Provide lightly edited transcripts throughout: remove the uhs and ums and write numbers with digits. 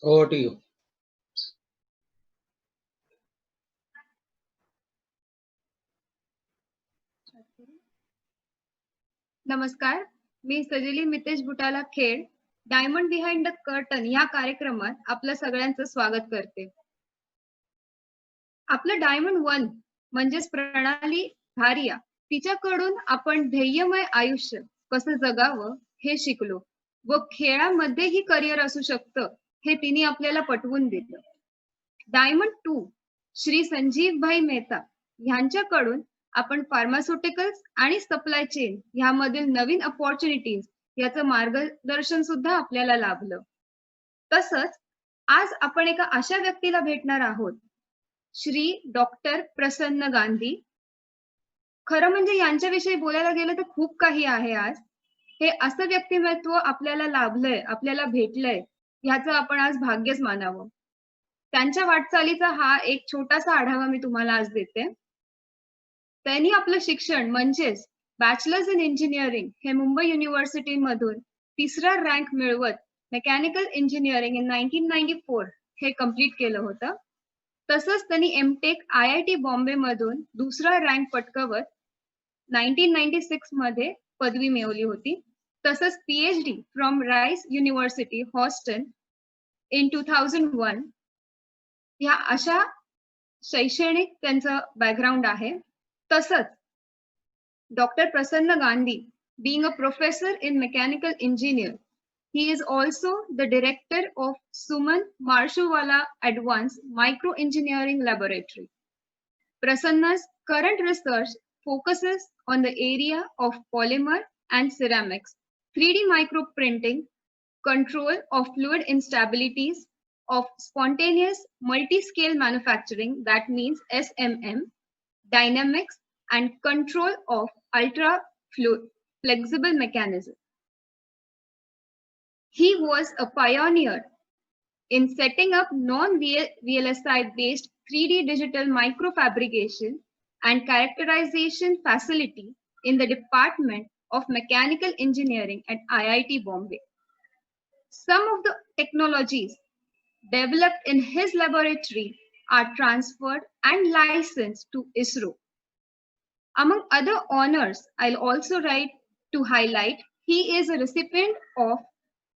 Over to you. नमस्कार, मी सजेली मितेश बुटाला खेड diamond behind the curtain या कार्यक्रमात आपलं सगळ्यांचं स्वागत करते. आपलं डायमंड वन म्हणजेच प्रणाली धारिया तिच्याकडून आपण ध्येयमय आयुष्य कसं जगावं हे शिकलो व खेळामध्येही करिअर असू शकतं हे तिने आपल्याला पटवून दिलं. डायमंड टू श्री संजीव भाई मेहता यांच्याकडून आपण फार्मास्युटिकल्स आणि सप्लाय चेन ह्यामधील नवीन अपॉर्च्युनिटीज याचं मार्गदर्शन सुद्धा आपल्याला लाभलं. तसंच आज आपण एका अशा व्यक्तीला भेटणार आहोत, श्री डॉक्टर प्रसन्न गांधी. खरं म्हणजे यांच्याविषयी बोलायला गेलं तर खूप काही आहे. आज हे असं व्यक्तिमत्व आपल्याला लाभलंय, आपल्याला भेटलंय, ह्याचं आपण आज भाग्यच मानावं. त्यांच्या वाटचालीचा हा एक छोटासा आढावा मी तुम्हाला आज देते. त्यांनी आपलं शिक्षण म्हणजेच बॅचलर्स इन इंजिनिअरिंग हे मुंबई युनिव्हर्सिटी मधून तिसरा रँक मिळवत मेकॅनिकल इंजिनिअरिंग इन 1994 हे कम्प्लीट केलं होतं. तसंच त्यांनी एमटेक IIT बॉम्बे मधून दुसरा रँक पटकवत 1996 मध्ये पदवी मिळवली होती. तसंच PhD from Rice University Houston in 2001 ह्या अशा शैक्षणिक त्यांचं बॅकग्राऊंड आहे. तसंच डॉक्टर प्रसन्न Gandhi being a professor in mechanical engineer, he is also the director of Suman Marshuwala Advanced Micro Engineering Laboratory. Prasanna's current research focuses on the area of polymer and ceramics, 3D microprinting, control of fluid instabilities, of spontaneous multi-scale manufacturing, that means SMM, dynamics, and control of ultra flexible mechanism. He was a pioneer in setting up non-VLSI based 3D digital microfabrication and characterization facility in the Department of Mechanical Engineering at IIT Bombay. Some of the technologies developed in his laboratory are transferred and licensed to ISRO. Among other honors, I'll also like to highlight he is a recipient of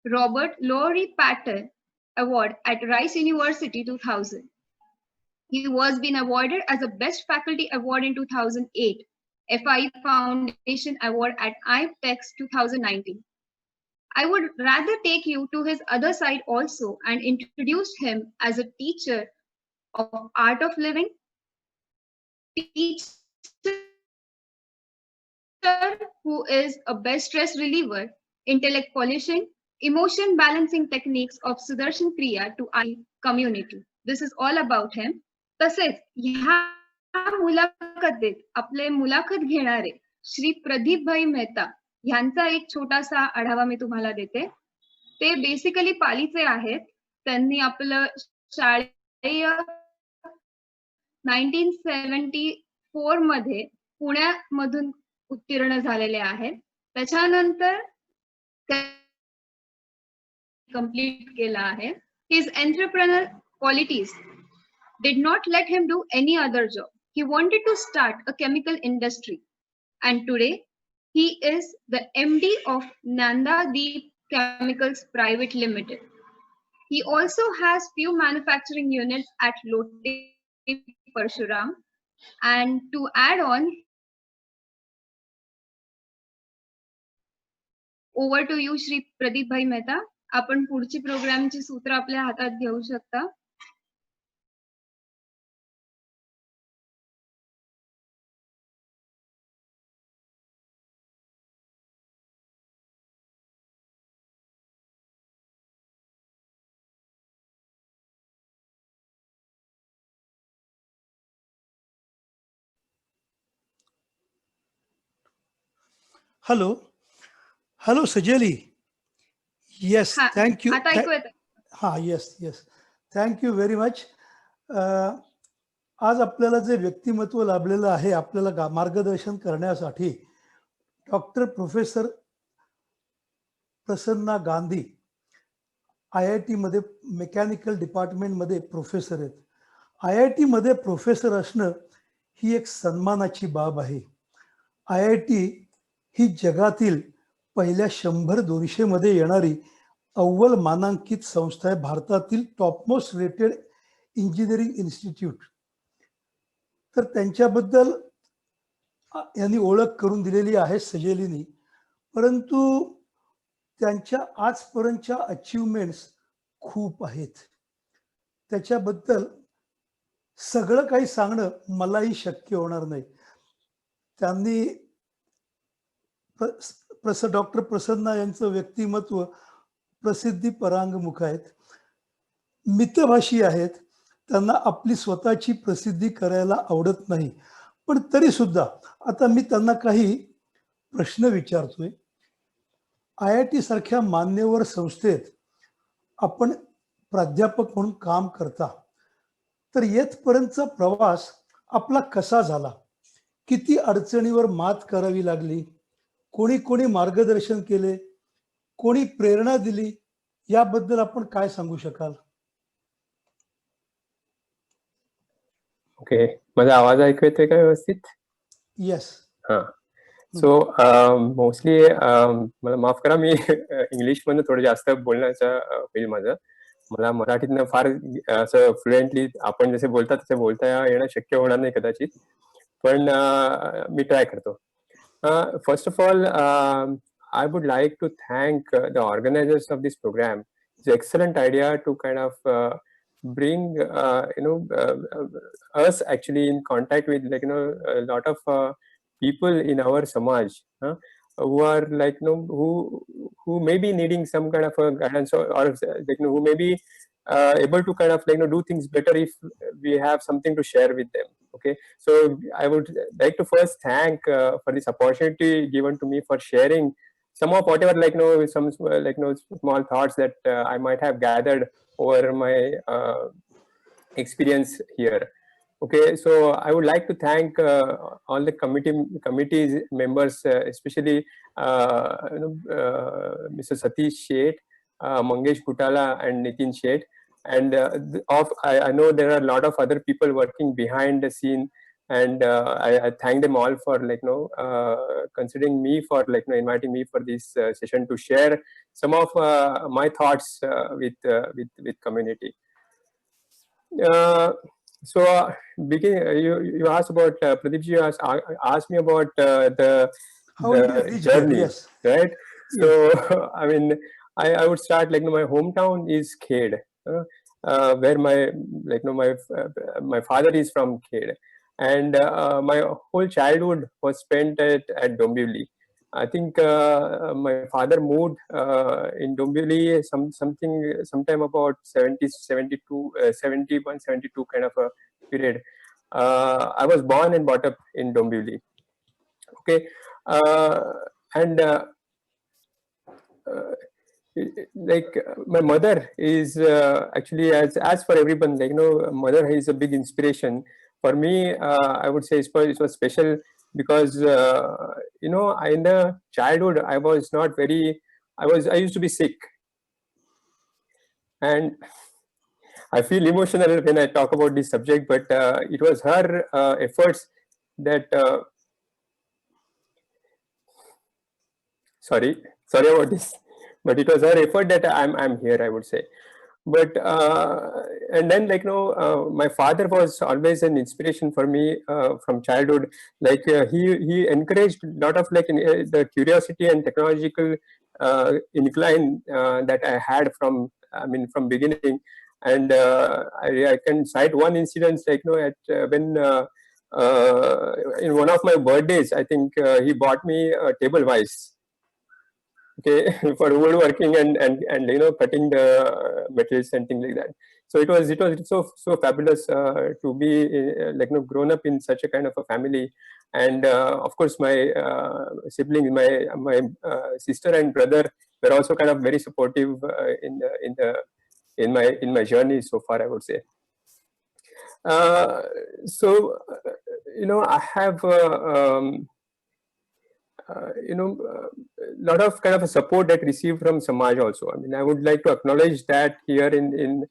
Robert Lowery Pattern Award at Rice University 2000. He was been awarded as a Best Faculty Award in 2008, FIE Foundation Award at IPTEX 2019. I would rather take you to his other side also and introduce him as a teacher of art of living, teacher who is a best stress reliever, intellect polishing, emotion balancing techniques of Sudarshan Kriya to our community. This is all about him. तसेच ह्या मुलाखतीत आपले मुलाखत घेणारे श्री प्रदीप भाई मेहता ह्यांचा एक छोटासा आढावा मी तुम्हाला देते. ते बेसिकली पालीचे आहेत. त्यांनी आपलं शालेय 1974 मध्ये पुण्यामधून उत्तीर्ण झालेले आहेत. त्याच्यानंतर कंप्लीट केला आहे. His entrepreneurial qualities did not let him do any other job. He wanted to start a chemical industry, and today he is the MD of Nanda Deep Chemicals Private Limited. He also has few manufacturing units at Lotte Parshuram, and to add on, over to you, Shri Pradeep Bhai Mehta. आपण पुढची प्रोग्रामची सूत्र आपल्या हातात घेऊ शकता. Hello. Hello, Sajali. Yes, thank you. आता ऐकू येतं? Yes. Thank you very much. आज आपल्याला जे व्यक्तिमत्व लाभलेलं आहे आपल्याला मार्गदर्शन करण्यासाठी doctor professor Prasanna Gandhi IIT मध्ये मेकॅनिकल डिपार्टमेंटमध्ये प्रोफेसर आहेत. IIT मध्ये प्रोफेसर असणं ही एक सन्मानाची बाब आहे. IIT ही जगातील पहिल्या 100-200 मध्ये येणारी अव्वल मानांकित संस्था आहे, भारतातील टॉपमोस्ट रेटेड इंजिनिअरिंग इन्स्टिट्यूट. तर त्यांच्याबद्दल यांनी ओळख करून दिलेली आहे सजेलीनी. परंतु त्यांच्या आजपर्यंतच्या अचीवमेंट्स खूप आहेत. त्याच्याबद्दल सगळं काही सांगणं मलाही शक्य होणार नाही. त्यांनी डॉक्टर प्रसन्ना यांचं व्यक्तिमत्व प्रसिद्धी परांगमुख आहेत, मितभाषी आहेत. त्यांना आपली स्वतःची प्रसिद्धी करायला आवडत नाही. पण तरी सुद्धा आता मी त्यांना काही प्रश्न विचारतोय. IIT सारख्या मान्यवर संस्थेत आपण प्राध्यापक म्हणून काम करता, तर येथपर्यंतचा प्रवास आपला कसा झाला? किती अडचणीवर मात करावी लागली? कोणी कोणी मार्गदर्शन केले? कोणी प्रेरणा दिली? याबद्दल आपण काय सांगू शकाल? ओके, माझा आवाज ऐकू येतोय का व्यवस्थित? येस. हां. सो मोस्टली मला माफ करा, मी इंग्लिशमधनं थोडं जास्त बोलण्याचं होईल माझं. मला मराठीतनं फार असं फ्लुएंटली आपण जसे बोलतात तसे बोलता येणं शक्य होणार नाही कदाचित, पण मी ट्राय करतो. First of all, I would like to thank the organizers of this program. It's an excellent idea to kind of bring us actually in contact with a lot of people in our samaj who are who may be needing some kind of a guidance, or who may be able to kind of do things better if we have something to share with them. Okay, so I would like to first thank for this opportunity given to me for sharing some of whatever some small thoughts that I might have gathered over my experience here. Okay, so I would like to thank all the committees members, especially Mr. Satish Sheth, Mangesh Kutala and Nitin Sheth, and I know there are a lot of other people working behind the scene, and I thank them all for considering me, for inviting me for this session to share some of my thoughts with community. So you asked about Pradeepji, you asked me about the journey, yes. right? So I mean, I would start my hometown is Khed, where my father is from Khed, and my whole childhood was spent at Dombivli. I think my father moved in Dombivli sometime about 71, 72 kind of a period. I was born and brought up in Dombivli. Okay, and my mother is actually, as for everyone, mother is a big inspiration for me. I would say it was special because in the childhood I was not very, I used to be sick, and I feel emotional when I talk about this subject, but it was her efforts that sorry about this, but it was her effort that I'm here, I would say. But and then my father was always an inspiration for me from childhood. He encouraged a lot of the curiosity and technological incline that I had from beginning. And I can cite one incident, when in one of my birthdays, I think he bought me a table vise. Okay, for woodworking and cutting the materials and things like that. So it was so fabulous to be grown up in such a kind of a family, and of course my siblings, my sister and brother were also kind of very supportive in my journey so far, I would say. So I have lot of kind of a support that received from Samaj also. I mean, I would like to acknowledge that here in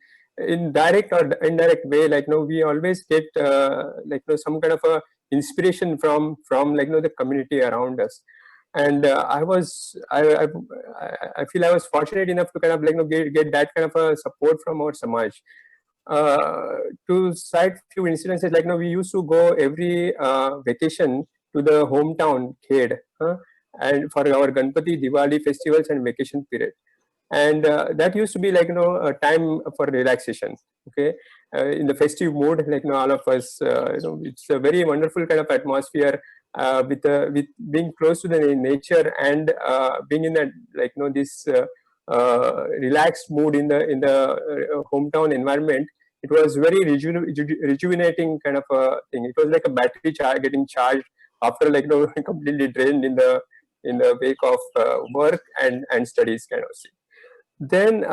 direct or indirect way. Like, we always get some kind of a inspiration from the community around us. And I feel I was fortunate enough to kind of get that kind of a support from our Samaj. To cite few incidences, we used to go every vacation to the hometown Khed, and for our Ganpati, Diwali festivals and vacation period. And that used to be a time for relaxation. Okay, in the festive mood, all of us, it's a very wonderful kind of atmosphere, with being close to the nature and being in that this relaxed mood in the hometown environment. It was very rejuvenating kind of a thing. It was like a battery getting charged after completely drained in the wake of work and studies kind of thing. Then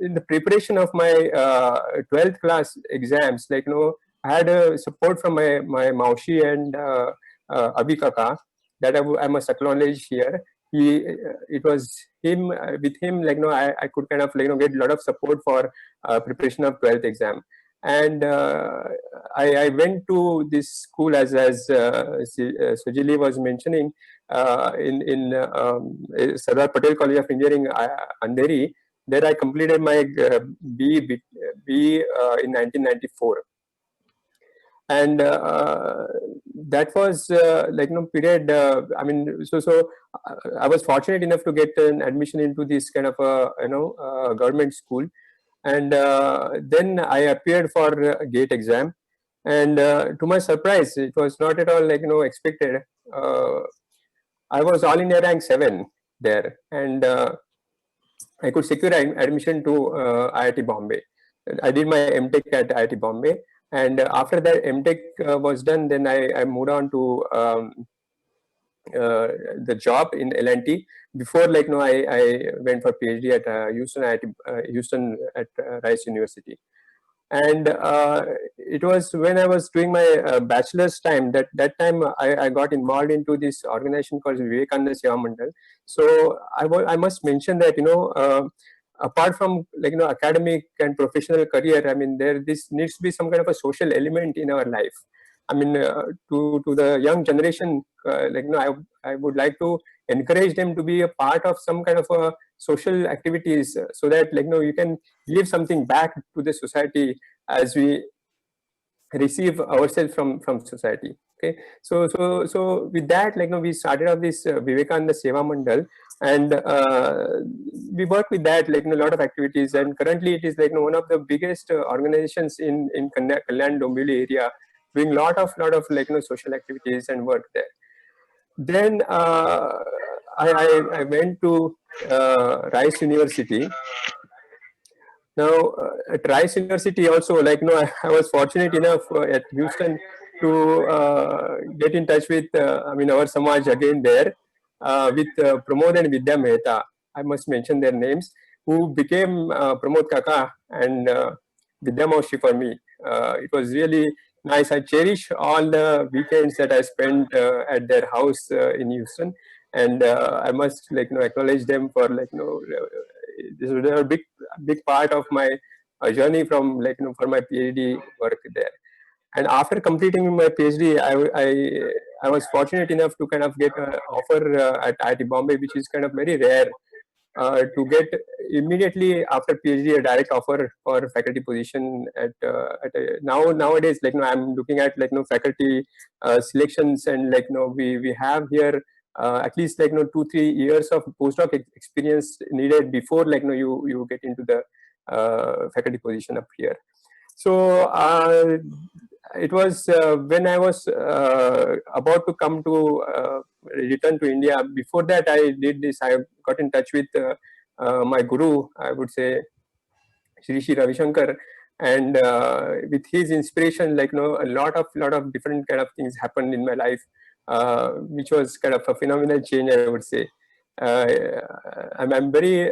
in the preparation of my 12th class exams, I had support from my Maushi and Abhi Kaka, that I must acknowledge here. It was him, with him, I could kind of get a lot of support for preparation of 12th exam. And I went to this school, as Sujili was mentioning, in Sardar Patel College of Engineering, Andheri. There I completed my B in 1994. And that was period. I mean, so I was fortunate enough to get an admission into this kind of a government school. And then I appeared for a GATE exam, and to my surprise, it was not at all expected. I was all India rank 7 there, and I could secure admission to IIT Bombay. I did my MTech at IIT Bombay, and after that MTech was done, then I moved on to the job in L&T. Before, I went for PhD at Houston at Rice University. And it was when I was doing my bachelor's time, that time I got involved into this organization called Vivekananda Seva Mandal. So I must mention that, apart from academic and professional career, I mean, this needs to be some kind of a social element in our life. I mean, to the young generation, I would like to encourage them to be a part of some kind of a social activities, so that you can give something back to the society as we receive ourselves from society. Okay, so with that, we started off this Vivekananda Seva Mandal, and we work with that a lot of activities, and currently it is one of the biggest organizations in Kalyan Dombivli area, doing lot of social activities and work there. Then I went to Rice University. Now at Rice University also, I was fortunate enough at Houston to get in touch with our Samaj again there, with Pramod and Vidya Mehta. I must mention their names, who became Pramod Kaka and Vidya Maushi for me. It was really nice. I cherish all the weekends that I spent at their house in Houston, and I must acknowledge them for this was a big part of my journey from for my PhD work there. And after completing my PhD, I was fortunate enough to kind of get an offer at IIT Bombay, which is kind of very rare. To get immediately after PhD a direct offer for faculty position at nowadays, I'm looking at faculty selections, and we have here at least 2-3 years of postdoc experience needed before you get into the faculty position up here. So it was when I was about to come to return to India. Before that, I did this. I got in touch with my guru, I would say, Shri Ravi Shankar, and with his inspiration, a lot of different kind of things happened in my life, which was kind of a phenomenal change, I would say. I'm very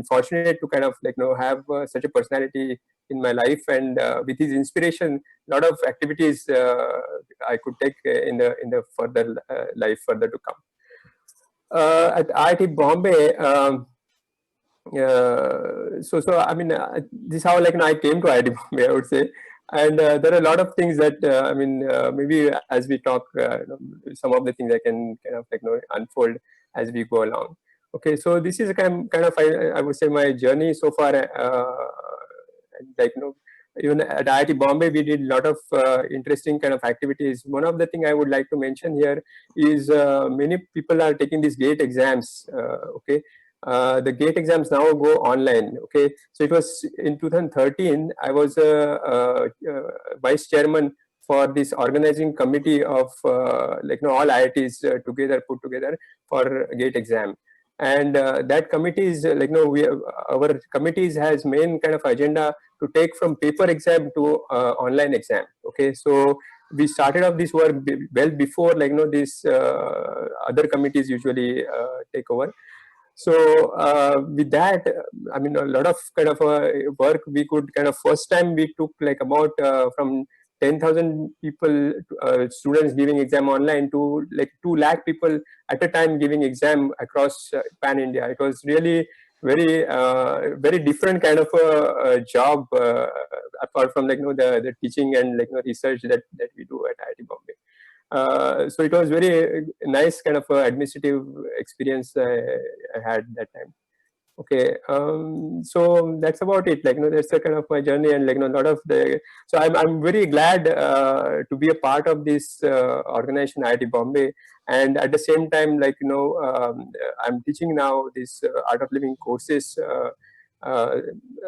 fortunate to kind of have such a personality in my life, and with his inspiration, a lot of activities I could take in the further life further to come. At IIT Bombay, so I mean, this is how I came to IIT Bombay, I would say. And there are a lot of things that I mean, maybe as we talk, some of the things I can kind of unfold as we go along. Okay, so this is a kind of I would say my journey so far. Even at IIT Bombay, we did a lot of interesting kind of activities. One of the thing I would like to mention here is many people are taking these GATE exams. Okay. The GATE exams now go online. Okay, so it was in 2013. I was vice chairman for this organizing committee of all IITs put together for GATE exam, and that committee is our committees has main kind of agenda to take from paper exam to online exam. Okay, so we started off this work well before these other committees usually take over. So with that, I mean, a lot of kind of work we could kind of first time we took about from 10,000 people, students giving exam online to 2 lakh people at a time giving exam across pan India. It was really very different kind of a job apart from the teaching and research that we do at IIT Bombay. So it was very nice kind of administrative experience I had that time. Okay, so that's about it. That's a kind of my journey, and a lot of the. So I'm very glad to be a part of this organization IIT Bombay, and at the same time, I'm teaching now this Art of Living courses.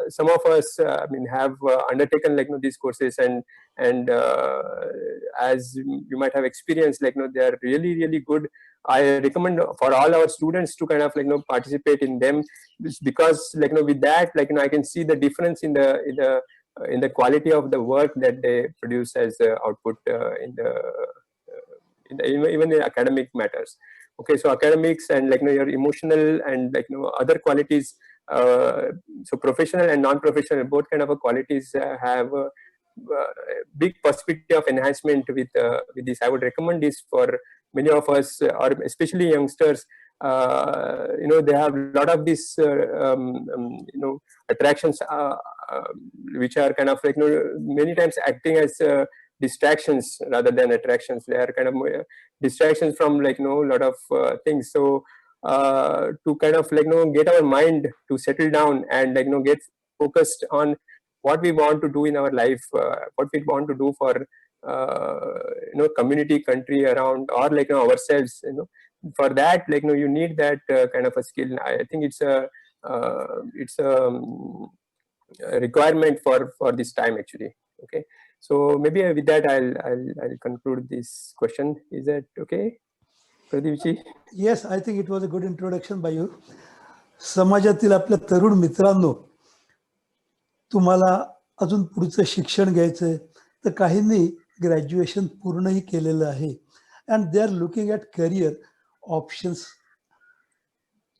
Some of us, I mean, have undertaken these courses, and as you might have experienced, they are really good. I recommend for all our students to kind of participate in them, because with that I can see the difference in the quality of the work that they produce as output even in academic matters. Okay, so academics and your emotional and other qualities, so professional and non-professional, both kind of qualities have a big possibility of enhancement with this. I would recommend this for many of us, or especially youngsters. They have a lot of these attractions which are kind of many times acting as distractions rather than attractions. They are kind of distractions from a lot of things. So to kind of get our mind to settle down and get focused on what we want to do in our life, what we want to do for community, country around, or ourselves. For that you need that kind of a skill. I think it's a requirement for this time actually. Okay, so maybe with that I'll conclude this question. Is that okay, Pradeepji? Yes, I think it was a good introduction by you. समाजातील आपल्या तरुण मित्रांनो, तुम्हाला अजून पुढचं शिक्षण घ्यायचंय तर काहींनी ग्रॅज्युएशन पूर्णही केलेलं आहे, and they are looking at career options.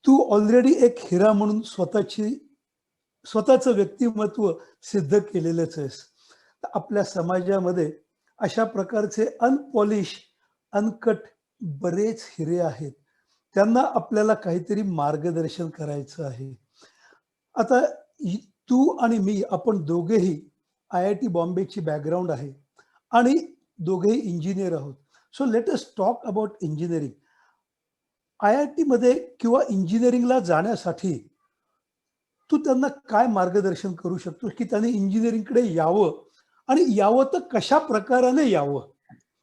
तू ऑलरेडी एक हिरा म्हणून स्वतःचं व्यक्तिमत्व सिद्ध केलेलंच आहेस. आपल्या समाजामध्ये अशा प्रकारचे अनपॉलिश अनकट बरेच हिरे आहेत, त्यांना आपल्याला काहीतरी मार्गदर्शन करायचं आहे. आता तू आणि मी, आपण दोघेही IIT बॉम्बेची बॅकग्राऊंड आहे आणि दोघेही इंजिनियर आहोत. So let us talk about engineering. IIT मध्ये किंवा इंजिनिअरिंगला जाण्यासाठी तू त्यांना काय मार्गदर्शन करू शकतो की त्यांनी इंजिनिअरिंगकडे यावं, आणि यावं तर कशा प्रकाराने यावं,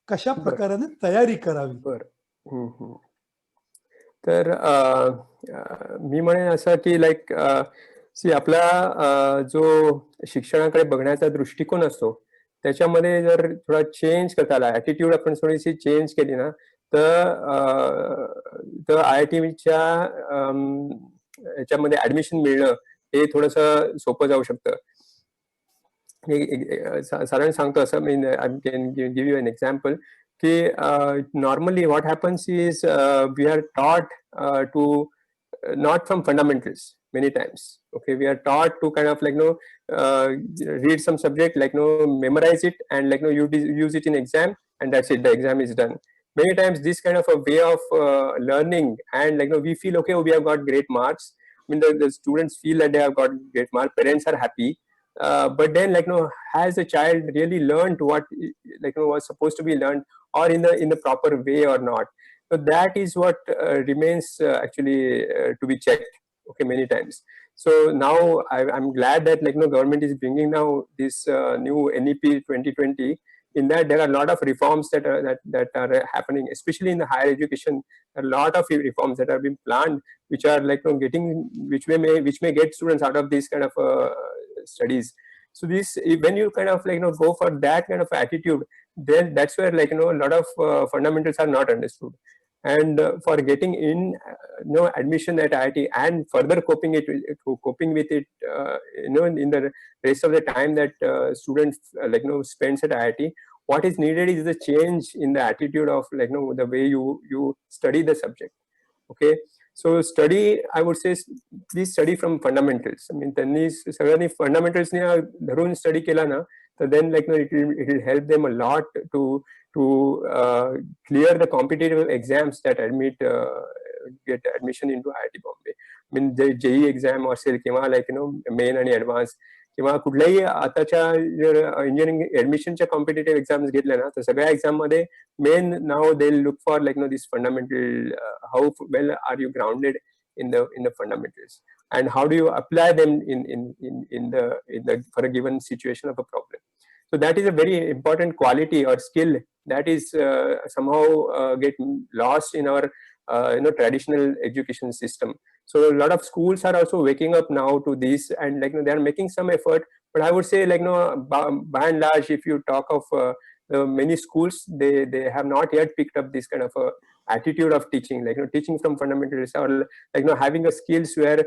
कशा प्रकाराने तयारी करावी? बरं. तर मी म्हणेन असं की आपला जो शिक्षणाकडे बघण्याचा दृष्टिकोन असतो त्याच्यामध्ये जर थोडा चेंज करता आला, ॲटिट्यूड आपण थोडीशी चेंज केली ना, तर IITच्या याच्यामध्ये ऍडमिशन मिळणं हे थोडंसं सोपं जाऊ शकतं. साधारण सांगतो असं, मी I can give you an example की normally what happens is we are taught to not from fundamentals, many times. Okay, we are taught to kind of read some subject, memorize it, and use it in exam, and that's it, the exam is done. Many times this kind of a way of learning, and we feel, okay, we have got great marks. I mean, the students feel that they have got great marks, parents are happy, but then has the child really learned what was supposed to be learned, or in the proper way or not? So that is what remains actually to be checked, okay, many times. So now I'm glad that government is bringing now this new NEP 2020. In that, there are a lot of reforms that are happening, especially in the higher education. There are a lot of reforms that have been planned, which are which may get students out of these kind of studies. So this, when you kind of go for that kind of attitude, then that's where a lot of fundamentals are not understood. And for getting in admission at IIT and further coping with it in the rest of the time that students spends at IIT, what is needed is the change in the attitude of the way you study the subject. Okay, so study, I would say, please study from fundamentals. I mean, त्यांनी सगळ्यांनी fundamentals धरून study केला ना, so then it will help them a lot to clear the competitive exams that get admission into IIT Bombay. I mean, the JEE exam असेल किंवा main आणि advanced, किंवा कुठल्याही आताच्या जर इंजिनिअरिंग ऍडमिशनच्या कॉम्पिटेटिव्ह एक्झाम्स घेतल्या ना, तर सगळ्या एक्झाम मध्ये मेन नाव they look for this fundamental, how well are you grounded in the fundamentals, and how do you apply them in the for a given situation of a problem. So that is a very important quality or skill that is somehow get lost in our traditional education system. So a lot of schools are also waking up now to this, and they are making some effort. But I would say by and large, if you talk of many schools, they have not yet picked up this kind of attitude of teaching, teaching from fundamentals, or having a skills where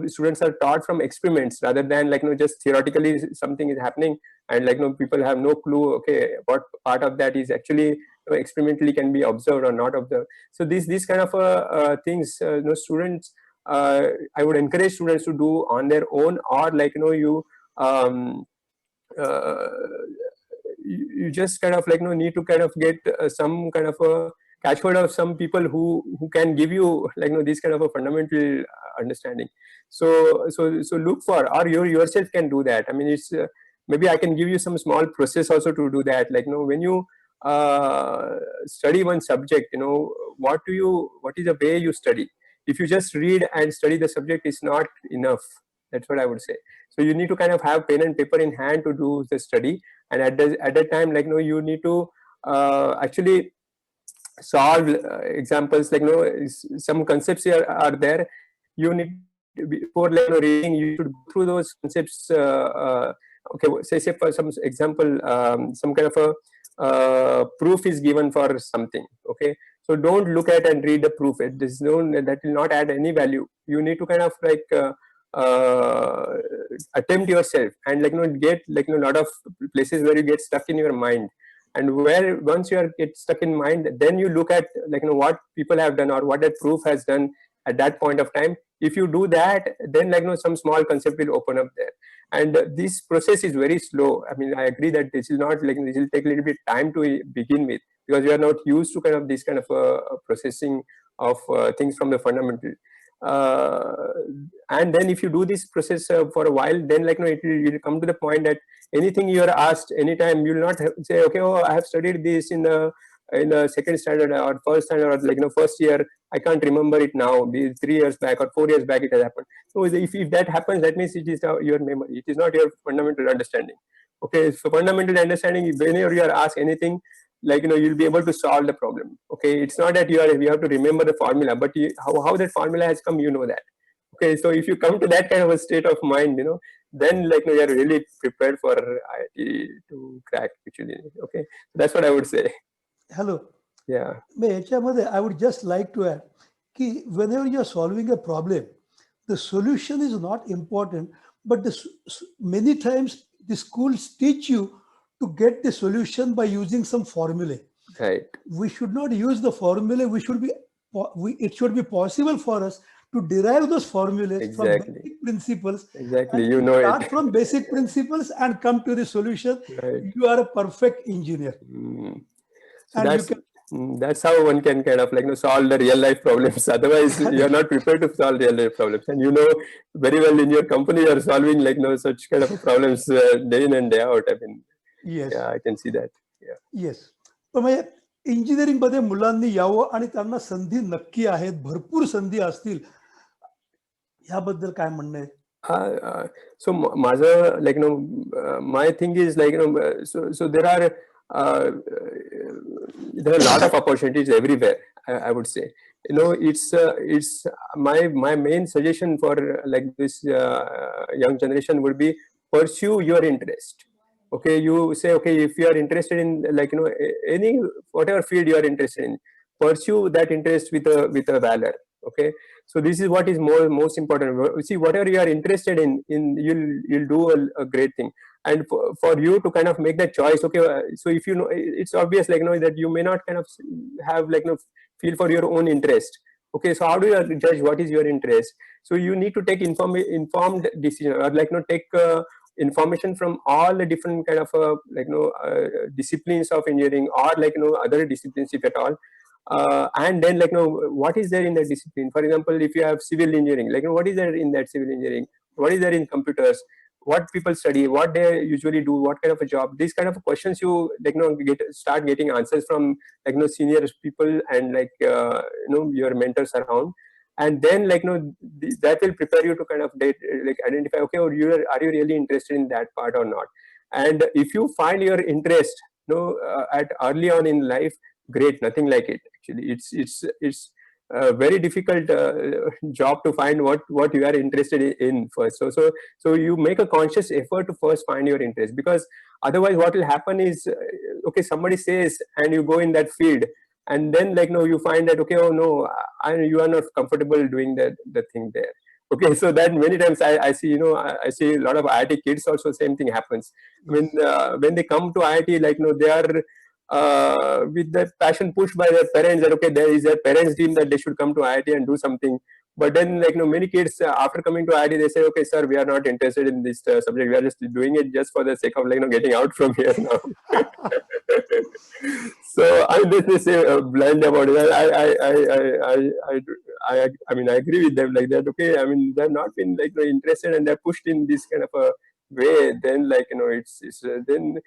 students are taught from experiments rather than just theoretically something is happening, and people have no clue, okay, what part of that is actually experimentally can be observed or not observed. So these kind of things, students, I would encourage students to do on their own, or you just kind of need to kind of get some kind of a catchword of some people who can give you this kind of a fundamental understanding. So look for, or you yourself can do that. I mean, it's maybe I can give you some small process also to do that. When you study one subject, what is the way you study? If you just read and study the subject, is not enough. That's what I would say. So you need to kind of have pen and paper in hand to do the study, and at that time, you need to actually solve examples. Some concepts here are there. You need to, before reading, you should go through those concepts. Okay, say for some example, some kind of a proof is given for something. Okay, so don't look at and read the proof. That will not add any value. You need to kind of attempt yourself, and get a lot of places where you get stuck in your mind, and where once you get stuck in mind, then you look at what people have done or what that proof has done at that point of time. If you do that, then some small concept will open up there. And this process is very slow. I mean, I agree that this is not this will take a little bit time to begin with, because you are not used to kind of this kind of processing of things from the fundamental. And then if you do this process for a while, then it will come to the point that anything you are asked anytime, you will not say, okay, oh, I have studied this in the second standard or first standard, or first year, I can't remember it now, 3 years back or 4 years back it has happened. So if that happens, that means it is your memory, it is not your fundamental understanding. Okay, so fundamental understanding, whenever you are asked anything, you'll be able to solve the problem. Okay, it's not that you have to remember the formula, but how that formula has come, that. Okay, so if you come to that kind of a state of mind, then you are really prepared for IIT to crack actually. Okay, that's what I would say. Hello. Yeah. I would just like to add that whenever you are solving a problem, the solution is not important, but many times the schools teach you to get the solution by using some formulae. Right. We should not use the formula. It should be possible for us to derive those formulas from Exactly. basic principles. Exactly. And You you know start it. from basic principles and come to the solution. Right. You are a perfect engineer. Mm. So And you can that's how one can kind of like, you know, solve the real life problems. Otherwise, you're not prepared to solve real life problems. And you know very well in your company you're solving like, you know, such kind of problems day in and day out. I mean, yes yeah, I can see that. Yeah. Yes पण म्हणजे engineering मध्ये मुलांनी यावं आणि त्यांना संधी नक्की आहेत, भरपूर संधी असतील, ह्याबद्दल काय म्हणणं आहे? So माझं like, you know, my thing is like, you know, so there are a lot of opportunities everywhere. I would say, you know, it's my main suggestion for like this young generation would be pursue your interest. Okay, you say, okay, if you are interested in like, you know, any whatever field you are interested in, pursue that interest with a valor. Okay, so this is what is most important. See, whatever you are interested in you'll do a great thing. And for you to kind of make that choice, okay, so if you know, it's obvious like, you know, that you may not kind of have like, you know, feel for your own interest. Okay, so how do you judge what is your interest? So you need to take informed decision, or like, you know, take information from all the different kind of like, you know, disciplines of engineering, or like, you know, other disciplines if at all. And then like, you know, what is there in that discipline? For example, if you have civil engineering, like, you know, what is there in that civil engineering? What is there in computers? What people study? What they usually do? What kind of a job? These kind of questions you like, you know, start getting answers from like, you know, senior people and like, you know, your mentors around. And then like, you know, that will prepare you to kind of like identify, okay, or are you really interested in that part or not? And if you find your interest, you know, at early on in life, great, nothing like it. Actually, it's a very difficult job to find what you are interested in first. So you make a conscious effort to first find your interest, because otherwise what will happen is, okay, somebody says and you go in that field, and then like, no, you find that, okay, oh no, you are not comfortable doing the thing there. Okay, so that many times I see, you know, I see a lot of IIT kids also, same thing happens. I mean, when they come to IIT, like, you know, they are with that passion pushed by their parents, that okay, there is a parents dream that they should come to IIT and do something. But then like, you know, many kids after coming to IIT, they say, okay sir, we are not interested in this subject, we are just doing it just for the sake of like, you know, getting out from here now. So I mean, they say blind about it. I mean, I agree with them like that. Okay, I mean, they're not been like, you know, interested, and they're pushed in this kind of a way. Then like, you know, it's then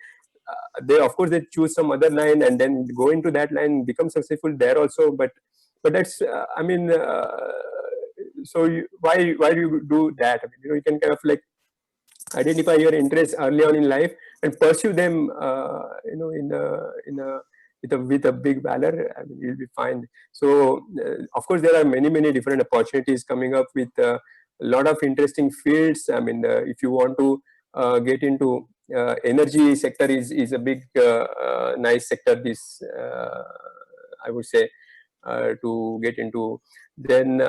they, of course, they choose some other line and then go into that line, become successful there also. But that's I mean, so why do you do that? I mean, you know, you can kind of like identify your interests early on in life and pursue them, you know, with a big valor. I mean, you'll be fine. So of course there are many different opportunities coming up with a lot of interesting fields. I mean, if you want to get into energy sector is a big nice sector, this I would say, to get into. Then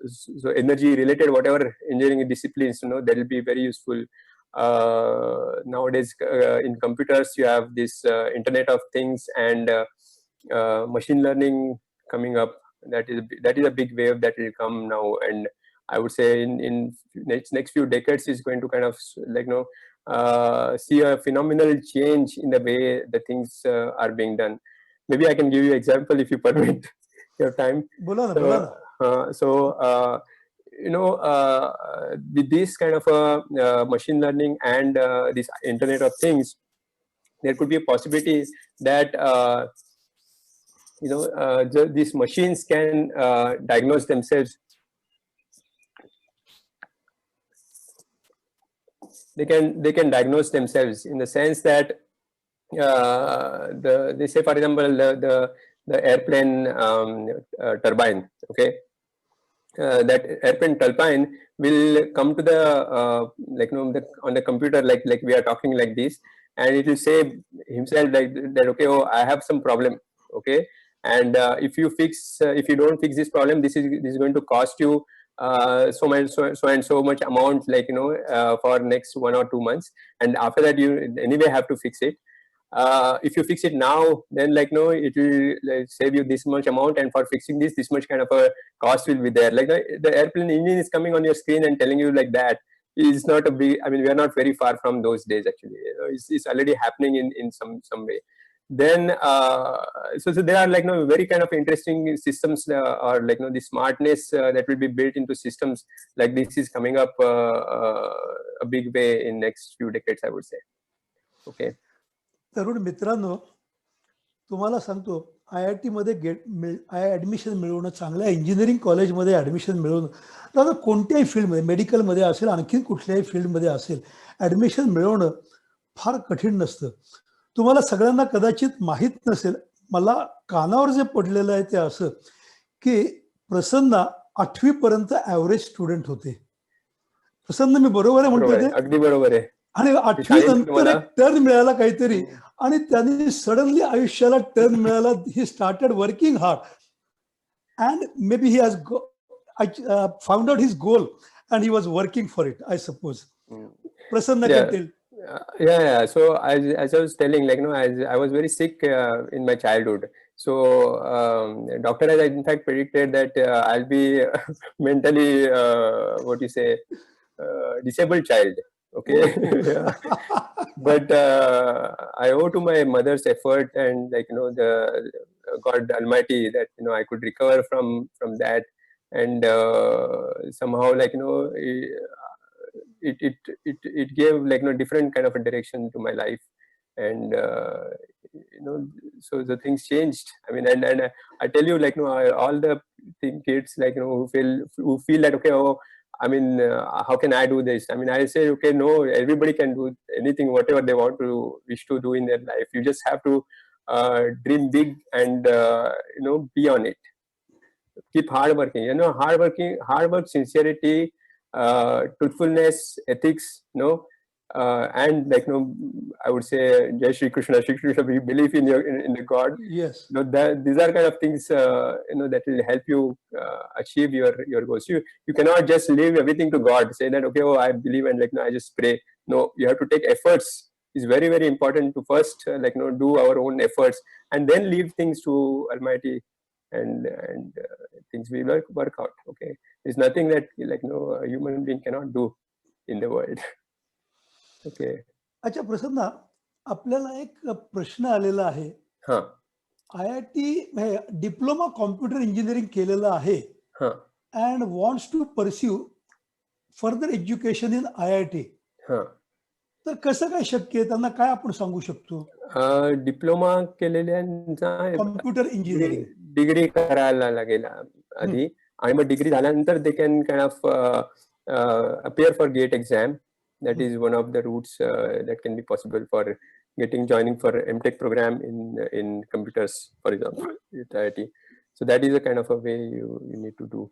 so energy related whatever engineering disciplines, you know, that will be very useful. Nowadays in computers you have this Internet of Things and machine learning coming up. That is a big wave that will come now, and I would say in next few decades is going to kind of like, you know, see a phenomenal change in the way the things are being done. Maybe I can give you example if you permit your time. So you know, with this kind of machine learning and this Internet of Things, there could be a possibility that you know, these machines can diagnose themselves. They can diagnose themselves in the sense that they say, for example, the airplane turbine. Okay, that airplane turbine will come to the like, you know, on the computer, like we are talking like this, and it will say himself like that, okay, oh, I have some problem. Okay, and if you don't fix this problem, this is going to cost you so and so much amount, like, you know, for next 1 or 2 months, and after that you anyway have to fix it. if you fix it now, then like no, it will like, save you this much amount, and for fixing this much kind of a cost will be there. Like the airplane engine is coming on your screen and telling you like that is not a big. I mean, we are not very far from those days actually. You know, it's already happening in some way. Then so there are like no very kind of interesting systems or like no the smartness that will be built into systems like this is coming up a big way in next few decades, I would say. Okay. तरुण मित्रांनो, तुम्हाला सांगतो, IIT मध्ये admission मिळवणं, चांगल्या engineering कॉलेजमध्ये admission मिळवणं, आता कोणत्याही फील्डमध्ये, मेडिकलमध्ये असेल, आणखीन कुठल्याही फील्डमध्ये असेल, ॲडमिशन मिळवणं फार कठीण नसतं. तुम्हाला सगळ्यांना कदाचित माहीत नसेल, मला कानावर जे पडलेलं आहे ते असं की प्रसन्न 8वी पर्यंत ॲव्हरेज स्टुडंट होते. प्रसन्न, मी बरोबर आहे म्हणतो ते? अगदी बरोबर आहे. आणि 8वी नंतर एक टर्न मिळाला काहीतरी, आणि त्यांनी सडनली आयुष्याला टर्न मिळाला. He started working hard and may be he has found out his goal and he was working for it, I suppose. प्रसन्न can tell. Yeah. So as I was telling, like no, as I was very sick in my childhood. So doctor has in fact predicted that I'll be mentally what you say disabled child. Okay. But I owe to my mother's effort and like the God Almighty that I could recover from that, and somehow like it gave like different kind of a direction to my life, and so the things changed. I mean, and I tell you like all the kids like who feel that okay, oh, I mean, how can I do this? I mean, I say, okay, no, everybody can do anything, whatever they wish to do in their life. You just have to dream big and, be on it. Keep hard working, hard work, sincerity, truthfulness, ethics, and like I would say Jai Shri Krishna, we believe in the God. Yes. These are kind of things that will help you achieve your goals. You cannot just leave everything to God, say that okay, oh, I believe and like I just pray. No, you have to take efforts. It's very, very important to first do our own efforts and then leave things to Almighty, and things will work out. Okay, there's nothing that a human being cannot do in the world. Okay. अच्छा प्रसन्न, आपल्याला एक प्रश्न आलेला आहे. IIT diploma computer engineering केलेलं आहे and wants to pursue further education in IIT. तर कसं काय शक्य आहे, त्यांना काय आपण सांगू शकतो? डिप्लोमा केलेल्यांचा कॉम्प्युटर इंजिनिअरिंग डिग्री करायला लागेल आधी, आणि मग डिग्री झाल्यानंतर they can kind of appear for GATE exam. That is one of the routes that can be possible for joining for MTech program in computers, for example, at IIT. So that is a kind of a way you need to do.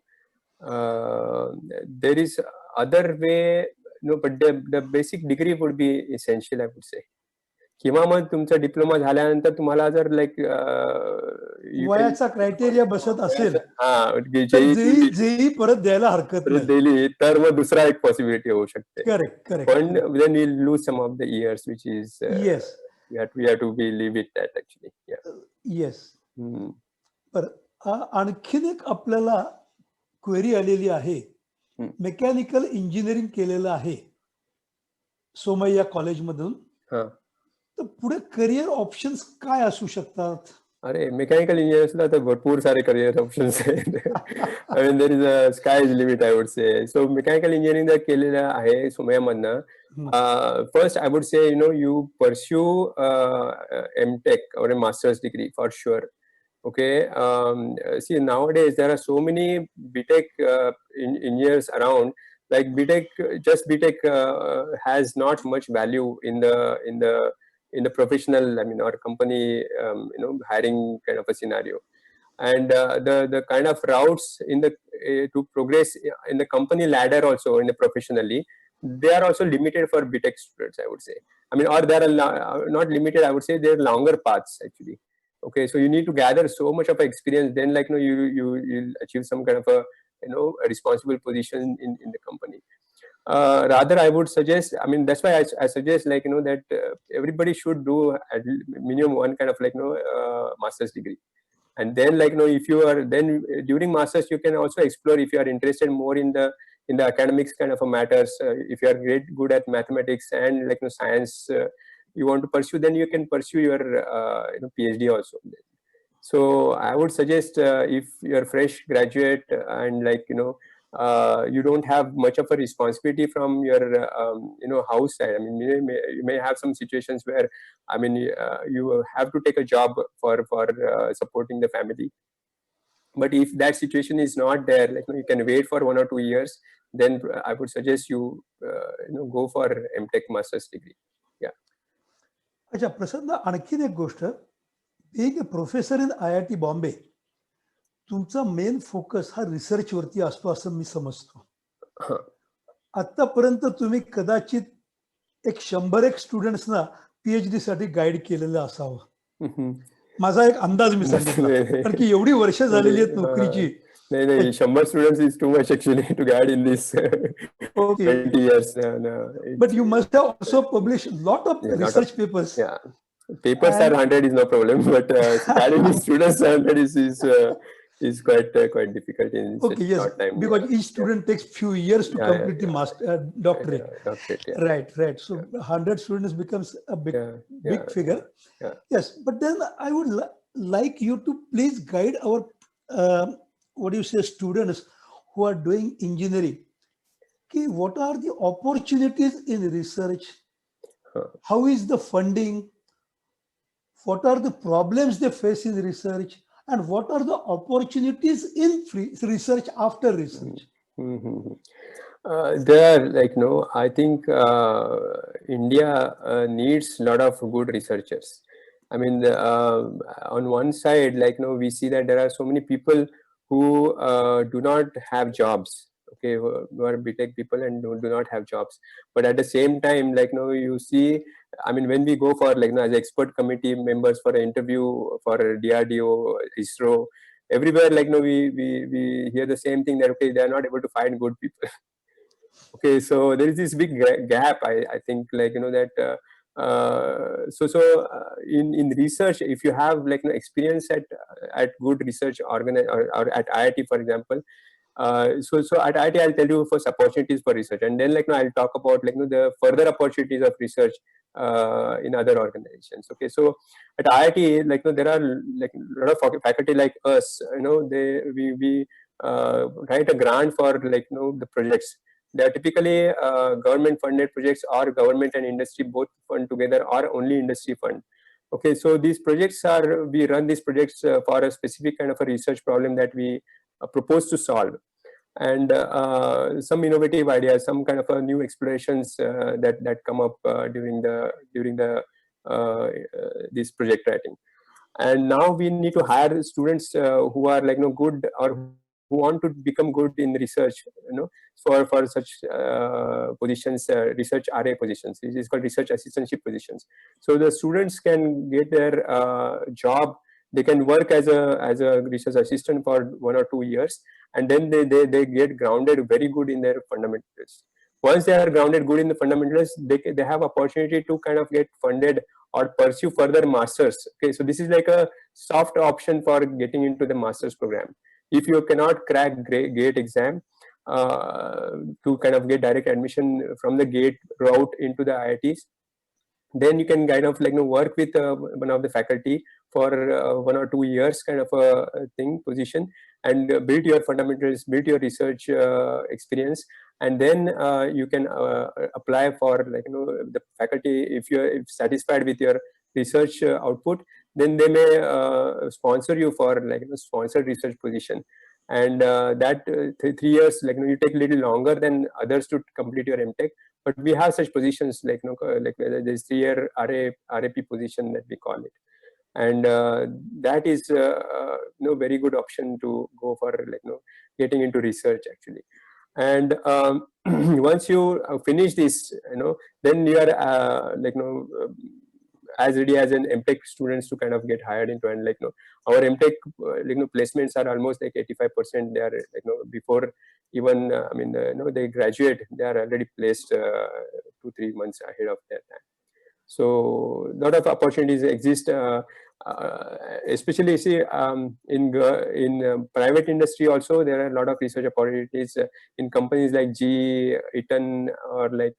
There is other way, but the basic degree would be essential, I would say. किंवा मग तुमचा diploma झाल्यानंतर तुम्हाला जर like वयाचा criteria बसत असेल JEE परत द्यायला हरकत दिली तर मग दुसरा एक पॉसिबिलिटी होऊ शकते. करेक्ट. पण then we'll lose some of the years, which is yes, we have to believe it that actually. Yes. पर आणखीन एक आपल्याला क्वेरी आलेली आहे. मेकॅनिकल इंजिनिअरिंग केलेलं आहे सोमय्या कॉलेजमधून, तर पुढे करिअर ऑप्शन्स काय असू शकतात? अरे मेकॅनिकल इंजिनिअर्सला तर भरपूर सारे करिअर ऑप्शन्स आहेत. I mean there is a sky is limit, I would say. So mechanical engineering जर केलेलं आहे सोमय्यामधनं, first I would say you pursue MTech or a master's degree for sure. Okay. See, nowadays there are so many BTech engineers around. Like BTech has not much value in the professional, I mean, or company hiring kind of a scenario. And the kind of routes to progress in the company ladder also in the professionally, they are also limited for BTech students, I would say. I mean, or they are not limited, I would say they are longer paths actually. Okay, so you need to gather so much of experience, then like you'll achieve some kind of a a responsible position in the company. rather I would suggest, I mean, that's why I suggest, like, that everybody should do at minimum one kind of, like, master's degree. And then, like, if you are then during masters, you can also explore if you are interested more in the academics kind of a matters. If you are good at mathematics and, like, science, you want to pursue, then you can pursue your PhD also. So I would suggest, if you're a fresh graduate and, like, you don't have much of a responsibility from your house side. I mean, you may have some situations where, I mean, you have to take a job for supporting the family. But if that situation is not there, like, you can wait for 1 or 2 years, then I would suggest you go for MTech master's degree. Yeah. अच्छा प्रसन्न, आणखीन एक गोष्ट, being a professor in IIT Bombay, तुमचा main focus हा research वरती असतो असं मी समजतो. आतापर्यंत तुम्ही कदाचित एक 100 स्टुडंट्सना PhD साठी गाईड केलेलं असावं. माझा एक अंदाज मी सांगितला, कारण की एवढी वर्ष झालेली आहेत नोकरीची. नाही 100 students is too much actually to guide in this 20 years. But you must have also published lot of research papers. Yeah, papers are 100 is no problem, but guiding students 100 is quite difficult in such short time. Because each student takes few years to complete the master doctorate. Right. So 100 students becomes a big figure. Yes, but then I would like you to please guide our students who are doing engineering. What are the opportunities in research? How is the funding? What are the problems they face in research? And what are the opportunities in research after research? There are, like, I think India needs a lot of good researchers. I mean, on one side, like, we see that there are so many people who do not have jobs, okay, who are BTech people and do not have jobs. But at the same time, like, you see, I mean, when we go for, like, as expert committee members for an interview for DRDO, ISRO, everywhere, like, we hear the same thing, that, okay, they are not able to find good people. Okay, so there is this big gap, I think, like, that in research, if you have, like, experience at good research or at IIT, for example, so at IIT, I'll tell you first opportunities for research, and then, like, I'll talk about, like, the further opportunities of research in other organizations. Okay, so at IIT, like, there are, like, a lot of faculty like us, we write a grant for, like, the projects. They are typically government funded projects, or government and industry both fund together, or only industry fund. Okay, so these projects we run these projects for a specific kind of a research problem that we propose to solve, and some innovative ideas, some kind of a new explorations that come up during the this project writing. And now we need to hire students who are, like, good, or who want to become good in research, for such positions, research RA positions. It is called research assistantship positions. So the students can get their job. They can work as a research assistant for 1 or 2 years, and then they get grounded very good in their fundamentals. Once they are grounded good in the fundamentals, they have opportunity to kind of get funded or pursue further masters. Okay, so this is like a soft option for getting into the master's program. If you cannot crack GATE exam to kind of get direct admission from the GATE route into the IITs, then you can kind of, like, work with one of the faculty for 1 or 2 years kind of a position, and build your fundamentals, build your research experience, and then you can apply for, like, the faculty. If you're satisfied with your research output, then they may sponsor you for, like, sponsored research position. And that 3 years, like, you take a little longer than others to complete your MTech, but we have such positions, like, like this 3-year RAP position that we call it, and that is very good option to go for, like, getting into research actually. And once you finish this, then you are as ready as an MTech students to kind of get hired into, and like, our MTech placements are almost like 85%. They are like, before even they graduate, they are already placed 2-3 months ahead of their time. So a lot of opportunities exist, especially see in private industry also. There are a lot of research opportunities in companies like GE, Eaton, or like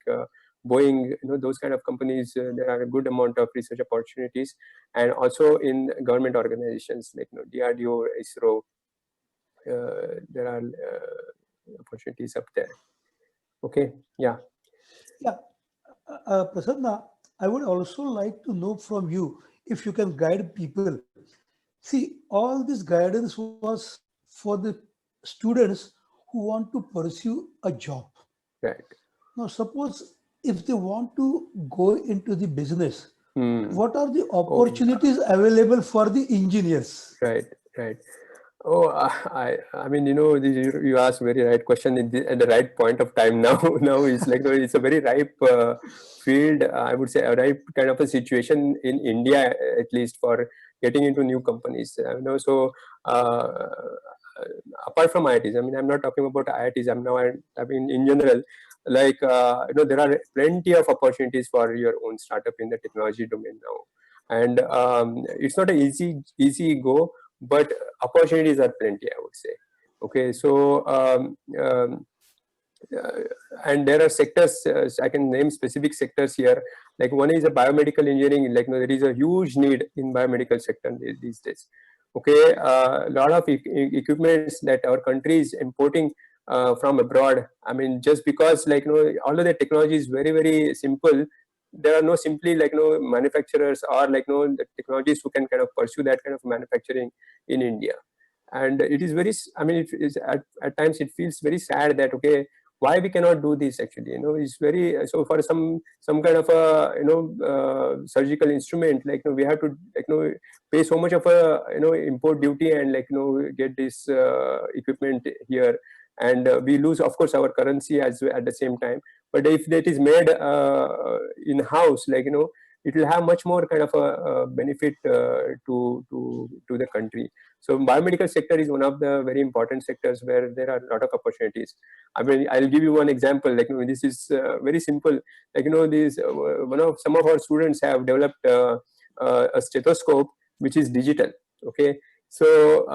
Boeing. Those kind of companies. There are a good amount of research opportunities, and also in government organizations like DRDO, ISRO. There are opportunities up there. Okay, yeah. Yeah, Prasanna, I would also like to know from you if you can guide people. See, all this guidance was for the students who want to pursue a job. Right. Now, suppose if they want to go into the business, what are the opportunities available for the engineers? Right, right. Oh, I mean, you asked very right question at the right point of time. Now it's like, it's a very ripe field. I would say a ripe kind of a situation in India, at least, for getting into new companies. So apart from IITs, I mean, I'm not talking about IITs. I mean, in general, like there are plenty of opportunities for your own startup in the technology domain now, and it's not an easy go. But opportunities are plenty, I would say. Okay, so and there are sectors, I can name specific sectors here. Like one is a biomedical engineering. Like there is a huge need in biomedical sector these days. Okay, a lot of equipments that our country is importing from abroad. I mean, just because like although the technology is very, very simple, there are no simply like manufacturers or like the technologists who can kind of pursue that kind of manufacturing in India. And it is very, I mean, it is at times it feels very sad that okay, why we cannot do this actually. It's very, so for some kind of a surgical instrument, like we have to like pay so much of a import duty and like get this equipment here, and we lose of course our currency as at the same time. But if that is made in house, like it will have much more kind of a benefit to the country. So biomedical sector is one of the very important sectors where there are a lot of opportunities. I mean, I'll give you one example. Like this is very simple. Like some of our students have developed a stethoscope which is digital. Okay. So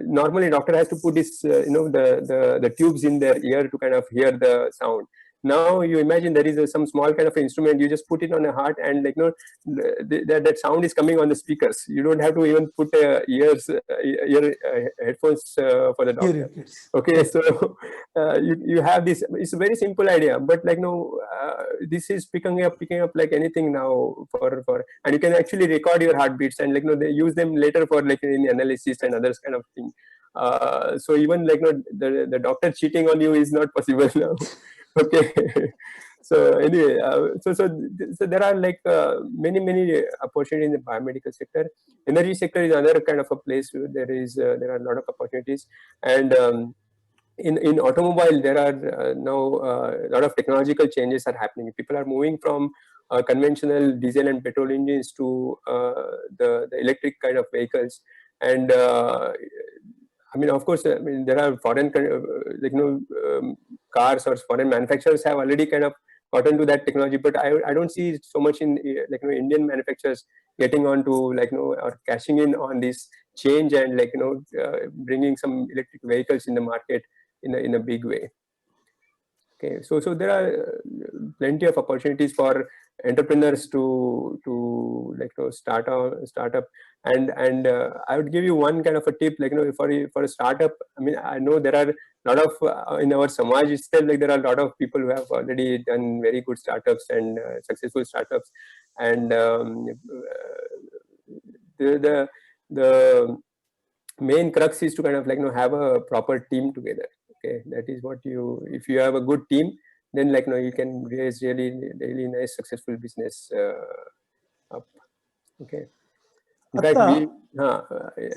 normally doctor has to put this the tubes in their ear to kind of hear the sound. Now you imagine there is some small kind of instrument, you just put it on a heart, and like that sound is coming on the speakers. You don't have to even put ear headphones for the doctor. Okay, so you have this. It's a very simple idea, but like this is picking up like anything now for and you can actually record your heartbeats, and like they use them later for like in analysis and others kind of thing. So even like the doctor cheating on you is not possible now. Okay. So anyway, so there are like many opportunities in the biomedical sector. Energy sector is another kind of a place where there are a lot of opportunities, and in automobile there are now a lot of technological changes are happening. People are moving from conventional diesel and petrol engines to the electric kind of vehicles, and I mean, of course, I mean there are foreign cars or foreign manufacturers have already kind of gotten to that technology, but I don't see so much in like Indian manufacturers getting on to like or cashing in on this change and like bringing some electric vehicles in the market in a big way. Okay, so there are plenty of opportunities for entrepreneurs to like start up, and I would give you one kind of a tip, like for a startup. I mean, I know there are a lot of in our Samaj itself, like there are a lot of people who have already done very good startups and successful startups, and the main crux is to kind of like have a proper team together. Okay, that is what if you have a good team, then like you can raise really nice successful business up. Okay. In fact,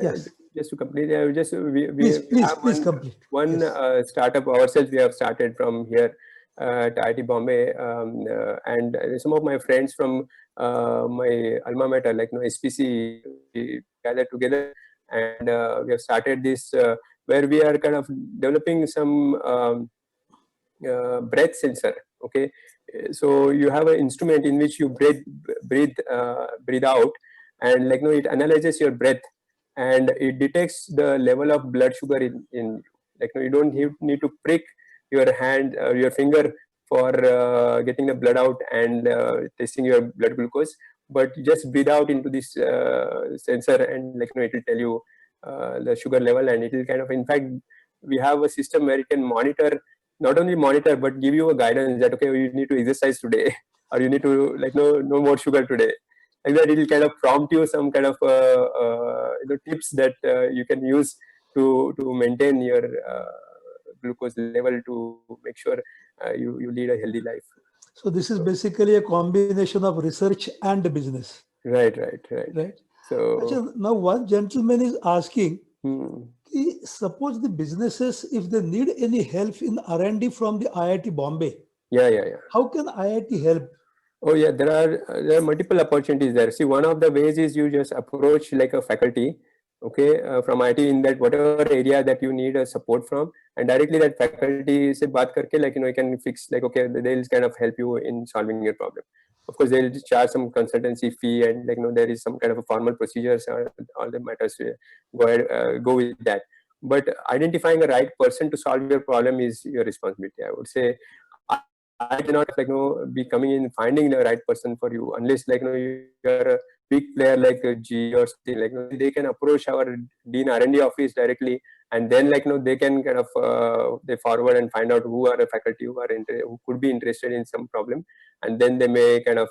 yes. Just to complete, please complete. one startup ourselves we have started from here. at IIT Bombay, and some of my friends from my alma mater, like SPC, we gathered together, and we have started this where we are kind of developing some breath sensor. Okay, so you have an instrument in which you breathe out, and it analyzes your breath, and it detects the level of blood sugar in you don't need to prick your hand or your finger for getting the blood out and testing your blood glucose, but you just breathe out into this sensor, and it will tell you the sugar level, and it will kind of, in fact, we have a system where it can monitor, not only monitor but give you a guidance that okay, you need to exercise today or you need to no more sugar today. Like that, it will kind of prompt you some kind of tips that you can use to maintain your glucose level, to make sure you lead a healthy life. So this is basically a combination of research and business. Right. So Achha, now one gentleman is asking, hmm. suppose the businesses, if they need any help in R&D from the IIT Bombay, Yeah. how can IIT help? Oh yeah, there are multiple opportunities there. See, one of the ways is you just approach like a faculty, okay, from IT, in that whatever area that you need a support from, and directly that faculty se baat karke, you can fix, okay, they'll kind of help you in solving your problem. Of course, they'll charge some consultancy fee, and there is some kind of a formal procedures, all the matters. Go ahead, go with that. But identifying a right person to solve your problem is your responsibility. I would say I cannot be coming in finding the right person for you, unless you are a big player like G or something. They can approach our Dean R&D office directly, and then they can kind of they forward and find out who are the faculty who could be interested in some problem, and then they may kind of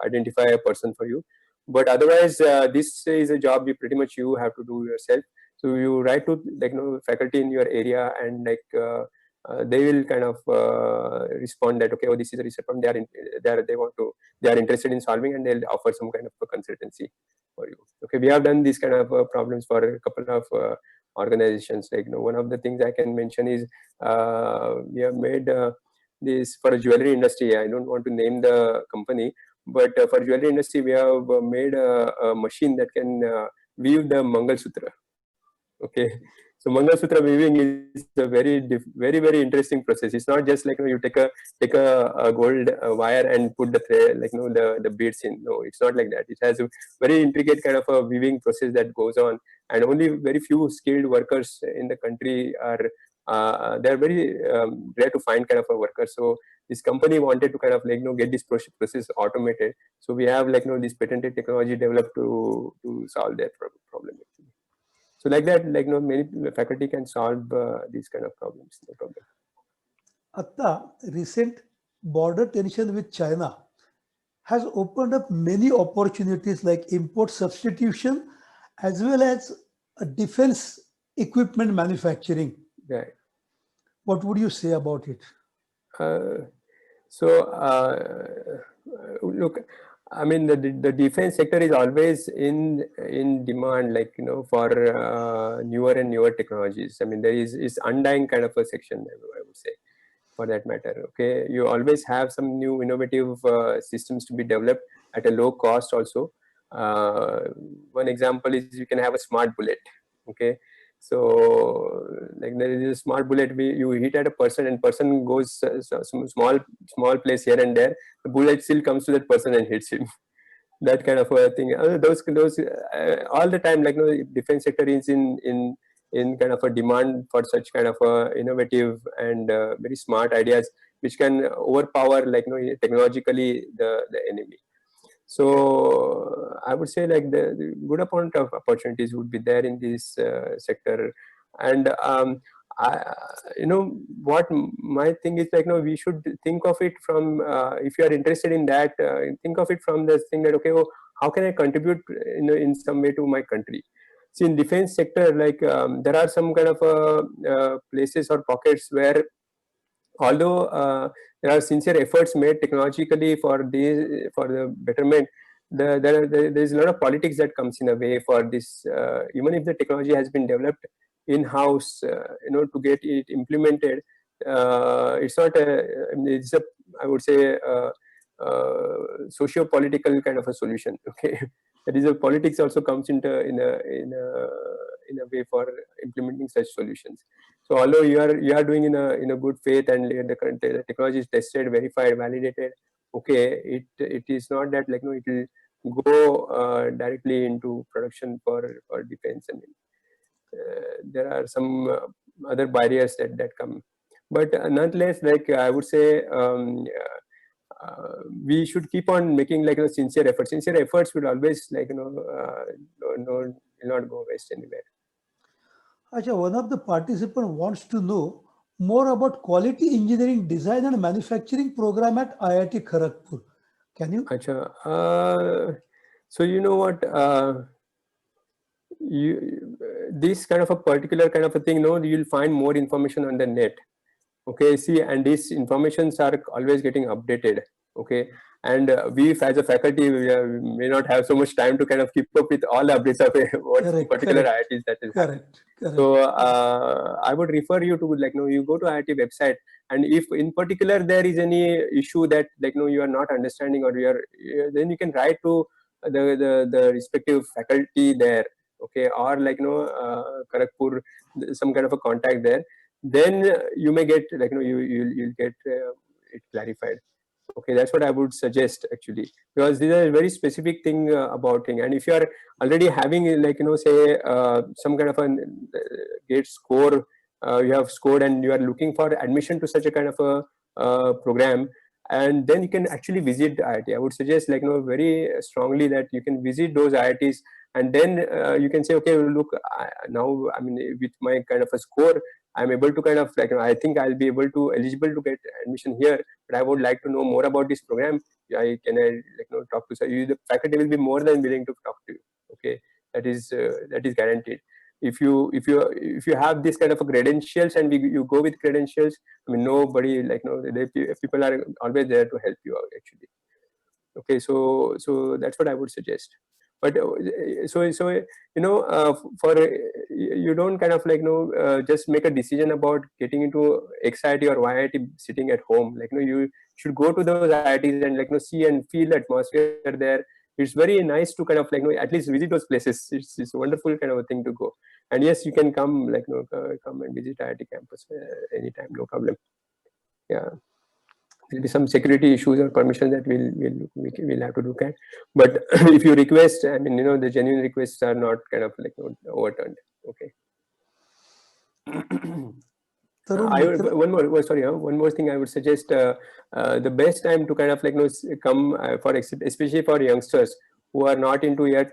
identify a person for you. But otherwise, this is a job pretty much you have to do yourself. So you write to faculty in your area, and they will kind of respond that okay, oh, this is a research problem they are interested in solving, and they'll offer some kind of a consultancy for you. Okay, we have done these kind of problems for a couple of organizations. One of the things I can mention is we have made this for a jewelry industry. I don't want to name the company, but for jewelry industry we have made a machine that can weave the Mangal Sutra. Okay, so Mangal Sutra weaving is a very very interesting process. It's not just you take a gold wire and put the thread, the beads in. No, it's not like that. It has a very intricate kind of a weaving process that goes on, and only very few skilled workers in the country are they're very rare to find kind of a worker. So this company wanted to kind of get this process automated. So we have this patented technology developed to solve that problem actually. So like that, many faculty can solve these kind of problems. No problem. Atta, recent border tension with China has opened up many opportunities like import substitution as well as defense equipment manufacturing. Right. What would you say about it? Look, I mean, the defense sector is always in demand, for newer and newer technologies. I mean, there is undying kind of a section, I would say, for that matter. Okay, you always have some new innovative systems to be developed at a low cost also. One example is you can have a smart bullet. Okay, so there is a smart bullet, you hit at a person and person goes some small place here and there, the bullet still comes to that person and hits him. That kind of a thing. Those all the time, defense sector is in kind of a demand for such kind of innovative and very smart ideas which can overpower technologically the enemy. So I would say the good amount of opportunities would be there in this sector. And what my thing is we should think of it from if you are interested in that, think of it from the thing that okay, how can I contribute in some way to my country. See, in defense sector, there are some kind of places or pockets where, although there are sincere efforts made technologically for the betterment, there is a lot of politics that comes in a way for this. Even if the technology has been developed in-house, to get it implemented, it's not I mean, it's a, I would say, socio-political kind of a solution. Okay, that is, a politics also comes into in a way for implementing such solutions. So although you are doing in a good faith, and the technology is tested, verified, validated, okay, it is not that, like, it will go directly into production for defense. I mean, there are some other barriers that come, but nonetheless, like, I would say, we should keep on making, like, sincere efforts. Sincere efforts will always, like, will not go waste anywhere. Acha, one of the participant wants to know more about quality engineering design and manufacturing program at IIT Kharagpur. Can you? Acha, so you know what, you this kind of a particular kind of a thing, no, you'll find more information on the net. Okay, see, and these informations are always getting updated. Okay, and we as a faculty, we may not have so much time to kind of keep up with all the updates of what Correct, particular correct. IITs that is happening. Correct. So I would refer you to, like, you go to IIT website, and if in particular there is any issue that, like, you are not understanding, or then you can write to the respective faculty there. Okay, or, like, Kharagpur, some kind of a contact there. Then you may get, like, you'll get it clarified. Okay, that's what I would suggest, actually, because these are very specific thing about thing. And if you are already having, like, say, some kind of a gate score, you have scored, and you are looking for admission to such a kind of a program, and then you can actually visit IIT. I would suggest, like, very strongly that you can visit those IITs, and then you can say, okay, look, now, I mean, with my kind of a score, I'm able to kind of, like, I think I'll be eligible to get admission here, but I would like to know more about this program. I like, talk to, so the faculty will be more than willing to talk to you. Okay, that is guaranteed. If you have this kind of a credentials, and you go with credentials, I mean, nobody, like, people are always there to help you out, actually. Okay, so that's what I would suggest. But so for you don't kind of, like, just make a decision about getting into XIT or YIT sitting at home. Like, you should go to those IITs and, like, see and feel the atmosphere there. It's very nice to kind of, like, at least visit those places. It's a wonderful kind of a thing to go. And yes, you can come, like, come and visit IIT campus anytime, no problem. Yeah. There'll be some security issues or permissions that we'll have to look at. But if you request, I mean, the genuine requests are not kind of, like, overturned. Okay. One more thing I would suggest. The best time to kind of, like, come for, especially for youngsters who are not into yet,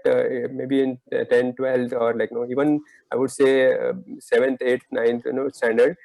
maybe in 10, 12, or, like, even I would say 7th, 8th, 9th, standard.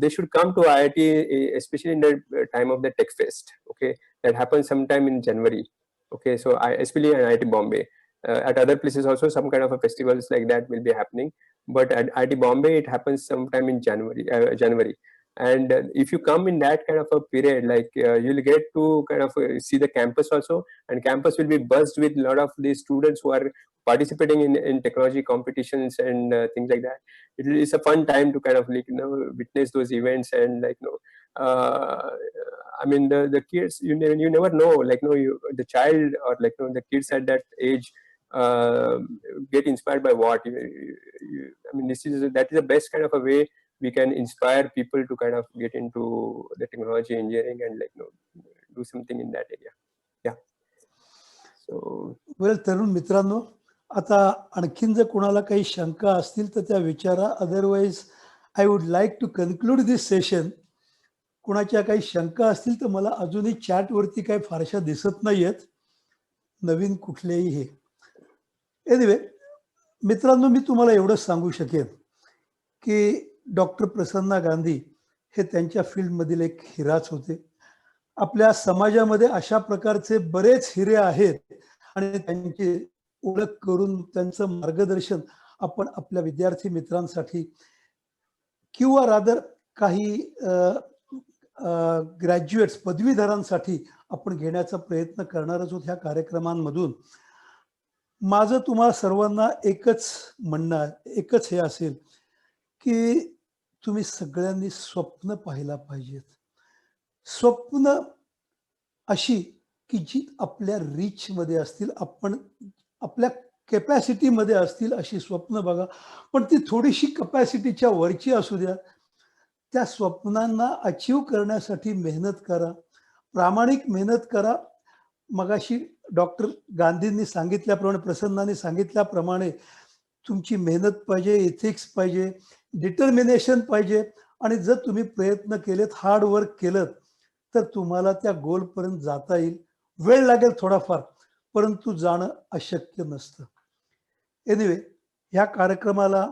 They should come to IIT, especially in the time of the Tech Fest. Okay, that happens sometime in January. Okay, so especially in IIT Bombay. At other places also, some kind of a festivals like that will be happening. But at IIT Bombay, it happens sometime in January. And if you come in that kind of a period, like, you'll get to kind of see the campus also, and campus will be buzzed with a lot of these students who are participating in technology competitions and things like that. It is a fun time to kind of, like, witness those events, and, like, I mean, the kids, you never know, like, the child, or, like, the kids at that age get inspired by what I mean, that is the best kind of a way we can inspire people to kind of get into the technology engineering, and, like, do something in that area. Yeah. So well, तरुण मित्रांनो, आता आणखीन जर कोणाला काही शंका असतील तर त्या विचारा. Otherwise I would like to conclude this session. कोणाच्या काही शंका असतील तर मला अजूनही चॅटवरती काही फारशा दिसत नाहीयेत, नवीन कुठलेही हे. एनिवे मित्रांनो, मी तुम्हाला एवढंच सांगू शकेन की डॉक्टर प्रसन्ना गांधी हे त्यांच्या फील्डमधील एक हिराच होते. आपल्या समाजामध्ये अशा प्रकारचे बरेच हिरे आहेत, आणि त्यांची ओळख करून त्यांचं मार्गदर्शन आपण आपल्या विद्यार्थी मित्रांसाठी, किंवा रादर काही ग्रॅज्युएट्स, पदवीधरांसाठी आपण घेण्याचा प्रयत्न करणारच आहोत ह्या कार्यक्रमांमधून. माझं तुम्हाला सर्वांना एकच म्हणणं, एकच हे असेल की तुम्ही सगळ्यांनी स्वप्न पाहायला पाहिजेत. स्वप्न अशी की जी आपल्या रीच मध्ये असतील, आपण आपल्या कॅपॅसिटी मध्ये असतील अशी स्वप्न बघा, पण ती थोडीशी कॅपॅसिटीच्या वरची असू द्या. त्या स्वप्नांना अचीव करण्यासाठी मेहनत करा, प्रामाणिक मेहनत करा. मगाशी डॉक्टर गांधींनी सांगितल्याप्रमाणे, प्रसन्नाने सांगितल्याप्रमाणे तुमची मेहनत पाहिजे, एथिक्स पाहिजे, डिटर्मिनेशन पाहिजे. आणि जर तुम्ही प्रयत्न केलेत, हार्ड वर्क केलं, तर तुम्हाला त्या गोलपर्यंत जाता येईल. वेळ लागेल थोडाफार, परंतु जाणं अशक्य नसतं. एनिवे, ह्या कार्यक्रमाला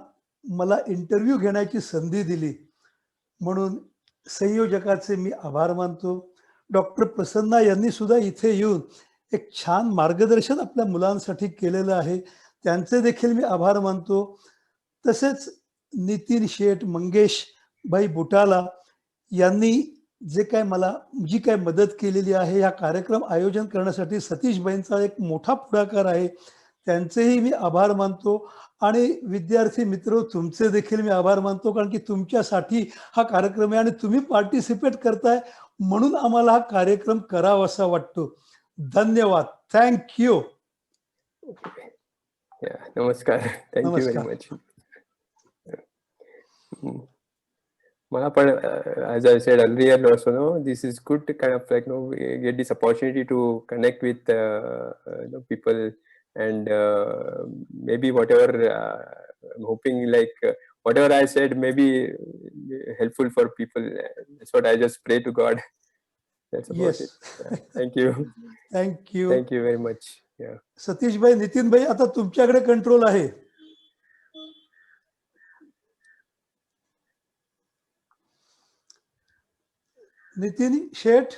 मला इंटरव्ह्यू घेण्याची संधी दिली म्हणून संयोजकाचे मी आभार मानतो. डॉक्टर प्रसन्ना यांनी सुद्धा इथे येऊन एक छान मार्गदर्शन आपल्या मुलांसाठी केलेलं आहे, त्यांचे देखील मी आभार मानतो. तसेच नितीन शेठ, मंगेश भाई बुटाला यांनी जे काय मला जी काय मदत केलेली आहे, या कार्यक्रम आयोजन करण्यासाठी सतीशबाईंचा एक मोठा पुढाकार आहे, त्यांचेही मी आभार मानतो. आणि विद्यार्थी मित्र, तुमचे देखील मी आभार मानतो, कारण की तुमच्यासाठी हा कार्यक्रम आहे आणि तुम्ही पार्टिसिपेट करताय म्हणून आम्हाला हा कार्यक्रम करावासा वाटतो. धन्यवाद. थँक्यू. नमस्कार. थँक्यू व्हेरी नमस्कार. मच. मला पण as I said earlier also, no, this is good to kind of like, you know, we get this opportunity to connect with people, and maybe whatever I'm hoping, like whatever I said may be helpful for people. That's what I just pray to God. That's about Yes. it. Thank you. Thank you. Thank you very much. Yeah. सतीशभाई, Nitinbhai, आता तुमच्याकडे control आहे. नितीन शेठ,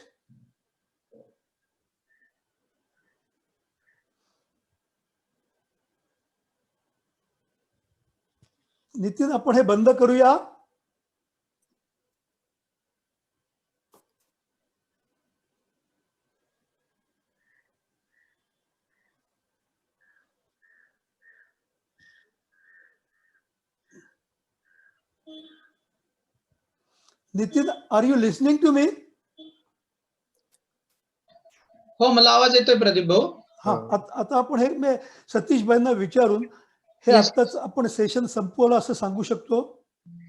नितीन, आपण हे बंद करूया. Nitin, are you listening to me? हो, मला आवाज येतोय प्रदीप भाऊ. हा, आता आपण हे मी सतीशबाईंना विचारून हे Yes. आत्ताच आपण सेशन संपवलं असं सांगू शकतो.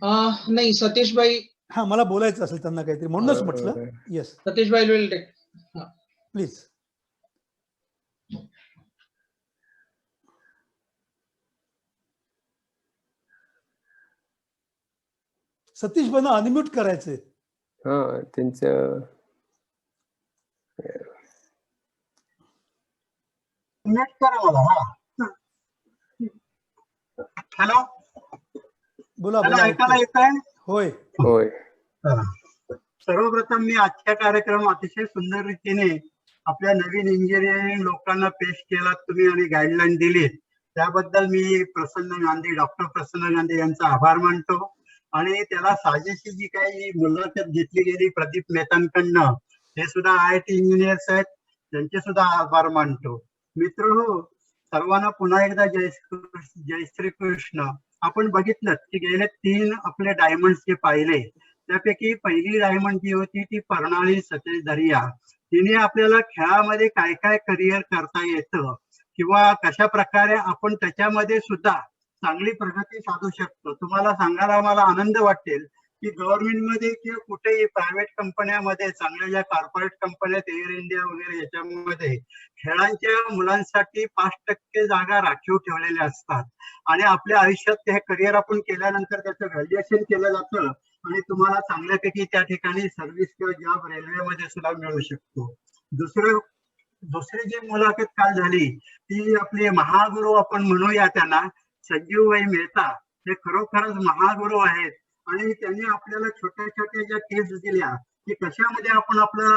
नाही, सतीशभाई हा, मला बोलायचं असेल त्यांना काहीतरी, म्हणूनच म्हटलं. Yes, Satishbhai will take. Please. सतीशबाईंना अनम्यूट करायचंय. हा, त्यांचं नेट करा मला. हा, हॅलो, बोला हॅलो, बोला. ऐकायला येत आहे? होय. होय. सर्वप्रथम मी आजच्या कार्यक्रम अतिशय सुंदर रीतीने आपल्या नवीन इंजिनिअरिंग लोकांना पेश केला तुम्ही आणि गाईडलाईन दिली, त्याबद्दल मी डॉक्टर प्रसन्न गांधी यांचा आभार मानतो. आणि त्याला साजेशी जी काही मुलाखत घेतली गेली प्रदीप मेहतांकडनं, हे सुद्धा IIT इंजिनियर्स आहेत, त्यांचे सुद्धा आभार मानतो. मित्र हो, सर्वांना पुन्हा एकदा जय श्री कृष्ण. आपण बघितलं की गेले 3 आपले डायमंड जे पाहिले, त्यापैकी पहिली डायमंड जी होती ती पर्णाली सतीश दरिया. तिने आपल्याला खेळामध्ये काय काय करिअर करता येतं किंवा कशा प्रकारे आपण त्याच्यामध्ये सुद्धा चांगली प्रगती साधू शकतो. तुम्हाला सांगायला मला आनंद वाटेल की गव्हर्नमेंटमध्ये किंवा कुठेही प्रायव्हेट कंपन्यामध्ये, चांगल्या ज्या कॉर्पोरेट कंपन्या आहेत, एअर इंडिया वगैरे, याच्यामध्ये खेळांच्या मुलांसाठी 5% जागा राखीव ठेवलेल्या असतात. आणि आपल्या आयुष्यात हे करिअर आपण केल्यानंतर त्याचं व्हॅल्युएशन केलं जातं आणि तुम्हाला चांगल्यापैकी त्या ठिकाणी सर्व्हिस किंवा जॉब रेल्वेमध्ये सुद्धा मिळू शकतो. दुसरी जी मुलाखत काल झाली ती आपले महागुरु आपण म्हणूया त्यांना, संजीवभाई मेहता. हे खरोखरच महागुरु आहेत आणि त्यांनी आपल्याला छोट्या छोट्या ज्या टिप्स दिल्या की कशामध्ये आपण आपला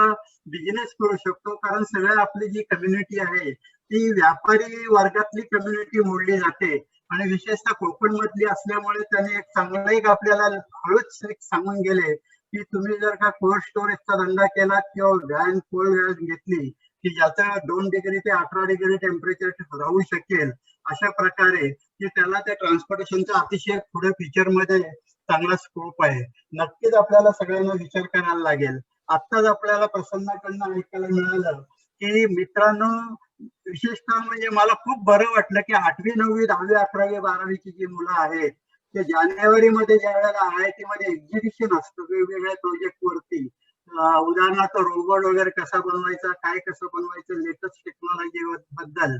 बिझनेस करू शकतो. कारण सगळ्या आपली जी कम्युनिटी आहे ती व्यापारी वर्गातली कम्युनिटी मोडली जाते आणि विशेषतः कोकण मधली असल्यामुळे त्यांनी एक चांगलं एक आपल्याला हळूच सांगून गेले की तुम्ही जर का कोल्ड स्टोरेजचा धंदा केला किंवा व्हॅन कोल्ड व्हॅन घेतली की ज्याचं 2 डिग्री ते 18 डिग्री टेम्परेचर राहू शकेल, अशा प्रकारे की त्याला त्या ट्रान्सपोर्टेशनचा अतिशय पुढे फ्युचर मध्ये चांगला स्कोप आहे. नक्कीच आपल्याला सगळ्यांना विचार करायला लागेल. आत्ताच आपल्याला प्रसन्नाकडनं ऐकायला मिळालं की मित्रांनो, विशेषतः म्हणजे मला खूप बरं वाटलं की 8वी 9वी 10वी 11वी 12वीची जी मुलं आहेत ते जानेवारीमध्ये ज्या वेळेला IIT मध्ये एक्झिबिशन असतं वेगवेगळ्या प्रोजेक्ट वरती, उदाहरणार्थ रोबोट वगैरे कसा बनवायचा, काय कसं बनवायचं, लेटेस्ट टेक्नॉलॉजी बद्दल,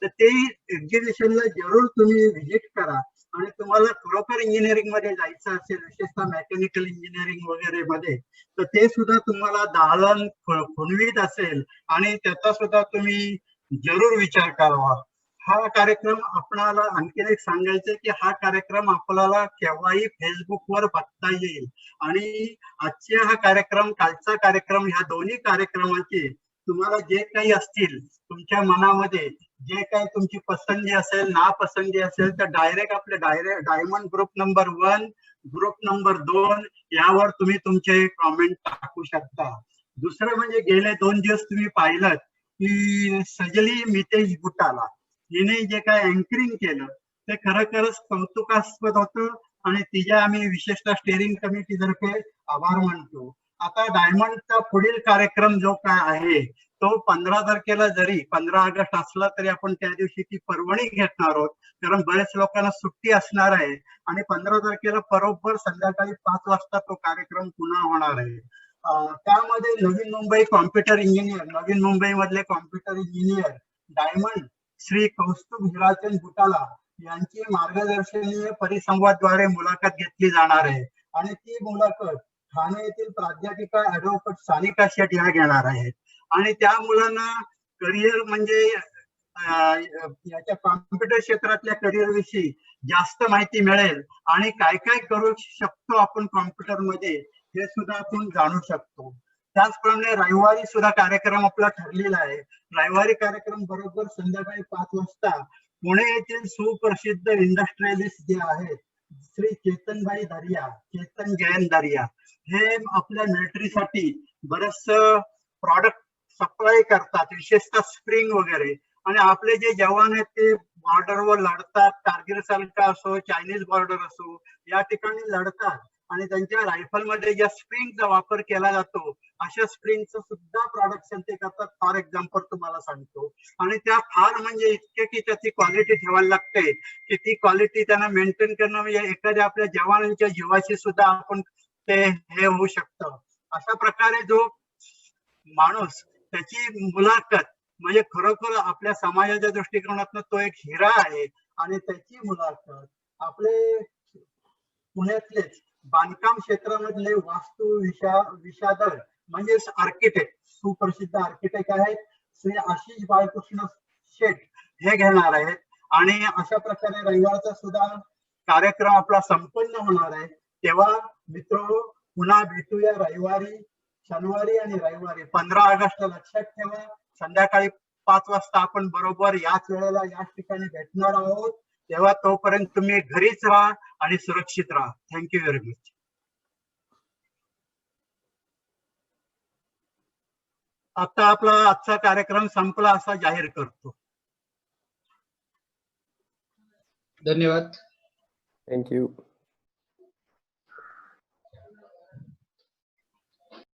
तर ते एक्झिबिशनला जरूर तुम्ही व्हिजिट करा. आणि तुम्हाला खरोखर इंजिनिअरिंग मध्ये जायचं असेल, विशेषतः मेकॅनिकल इंजिनिअरिंग वगैरे मध्ये, तर ते सुद्धा तुम्हाला दालन खुणवीत असेल आणि त्याचा सुद्धा तुम्ही जरूर विचार करावा. हा कार्यक्रम आपणाला आणखीन एक सांगायचं की हा कार्यक्रम आपल्याला केव्हाही फेसबुकवर बघता येईल. आणि आजचा हा कार्यक्रम, कालचा कार्यक्रम, ह्या दोन्ही कार्यक्रमाचे तुम्हाला जे काही असतील तुमच्या मनामध्ये, जे काही तुमची पसंती असेल, नापसंती असेल, तर डायरेक्ट आपले diamond group number 1, group number 2 यावर तुम्ही तुमचे कॉमेंट टाकू शकता. दुसरं म्हणजे गेले 2 दिवस तुम्ही पाहिलं की सजली मितेश बुटाला हिने जे काय अँकरिंग केलं ते खरोखरच कौतुकास्पद होतं आणि तिच्या आम्ही विशेषतः स्टेअरिंग कमिटी तर्फे आभार मानतो. आता डायमंडचा पुढील कार्यक्रम जो काय आहे तो 15 तारखेला, जरी 15 ऑगस्ट असला तरी आपण त्या दिवशी ती पर्वणी घेणार आहोत, कारण बरेच लोकांना सुट्टी असणार आहे. आणि 15 तारखेला बरोबर संध्याकाळी 5 वाजता तो कार्यक्रम पुन्हा होणार आहे. त्यामध्ये नवी मुंबई कॉम्प्युटर इंजिनियर, नवी मुंबई मधले कॉम्प्युटर इंजिनियर डायमंड श्री कौस्तुभ हिराचंद बुटाला यांची मार्गदर्शनीय परिसंवादद्वारे मुलाखत घेतली जाणार आहे. आणि ती मुलाखत ठाणे येथील प्राध्यापिका ऍडव्होकेट सानिका शेट या घेणार आहेत. आणि त्या मुलांना करिअर म्हणजे याच्या कॉम्प्युटर क्षेत्रातल्या करिअर विषयी जास्त माहिती मिळेल आणि काय काय करू शकतो आपण कॉम्प्युटर मध्ये हे सुद्धा आपण जाणू शकतो. त्याचप्रमाणे रविवारी सुद्धा कार्यक्रम आपला ठरलेला आहे. रविवारी कार्यक्रम बरोबर संध्याकाळी 5 वाजता पुणे येथील सुप्रसिद्ध इंडस्ट्रियलिस्ट जे आहेत श्री चेतन जयंत दरिया, हे आपल्या मिलिटरीसाठी बरेच प्रॉडक्ट सप्लाय करतात, विशेषतः स्प्रिंग वगैरे. आणि आपले जे जवान आहेत ते बॉर्डरवर लढतात, कारगिल सारखा असो, चायनीज बॉर्डर असो, या ठिकाणी लढतात. आणि त्यांच्या रायफलमध्ये ज्या स्प्रिंगचा वापर केला जातो अशा स्प्रिंगचं सुद्धा प्रोडक्शन ते करतात. फॉर एक्झाम्पल तुम्हाला सांगतो, आणि त्या फार म्हणजे इतके की त्याची क्वालिटी ठेवायला लागते की ती क्वालिटी त्यांना मेंटेन करणं म्हणजे एखाद्या आपल्या जवानांच्या जीवाशी सुद्धा आपण ते हे होऊ शकतं. अशा प्रकारे जो माणूस, त्याची मुलाखत म्हणजे खरोखर आपल्या समाजाच्या दृष्टिकोनातून तो एक हिरा आहे. आणि त्याची मुलाखत आपले पुण्यातलेच बांधकाम क्षेत्रामधले वास्तू विशारद म्हणजे आर्किटेक्ट, सुप्रसिद्ध आर्किटेक्ट आहेत श्री आशिष बाळकृष्ण शेठ, हे घेणार आहेत. आणि अशा प्रकारे रविवारचा सुद्धा कार्यक्रम आपला संपन्न होणार आहे. तेव्हा मित्र पुन्हा भेटूया रविवारी, शनिवारी आणि रविवारी 15 ऑगस्ट लक्षात ठेवा. संध्याकाळी 5 वाजता आपण बरोबर याच वेळेला याच ठिकाणी भेटणार आहोत. तेव्हा तोपर्यंत तुम्ही घरीच राहा आणि सुरक्षित राहा. Thank you very much. आता आपला आजचा कार्यक्रम संपला असा जाहीर करतो. धन्यवाद. Thank you.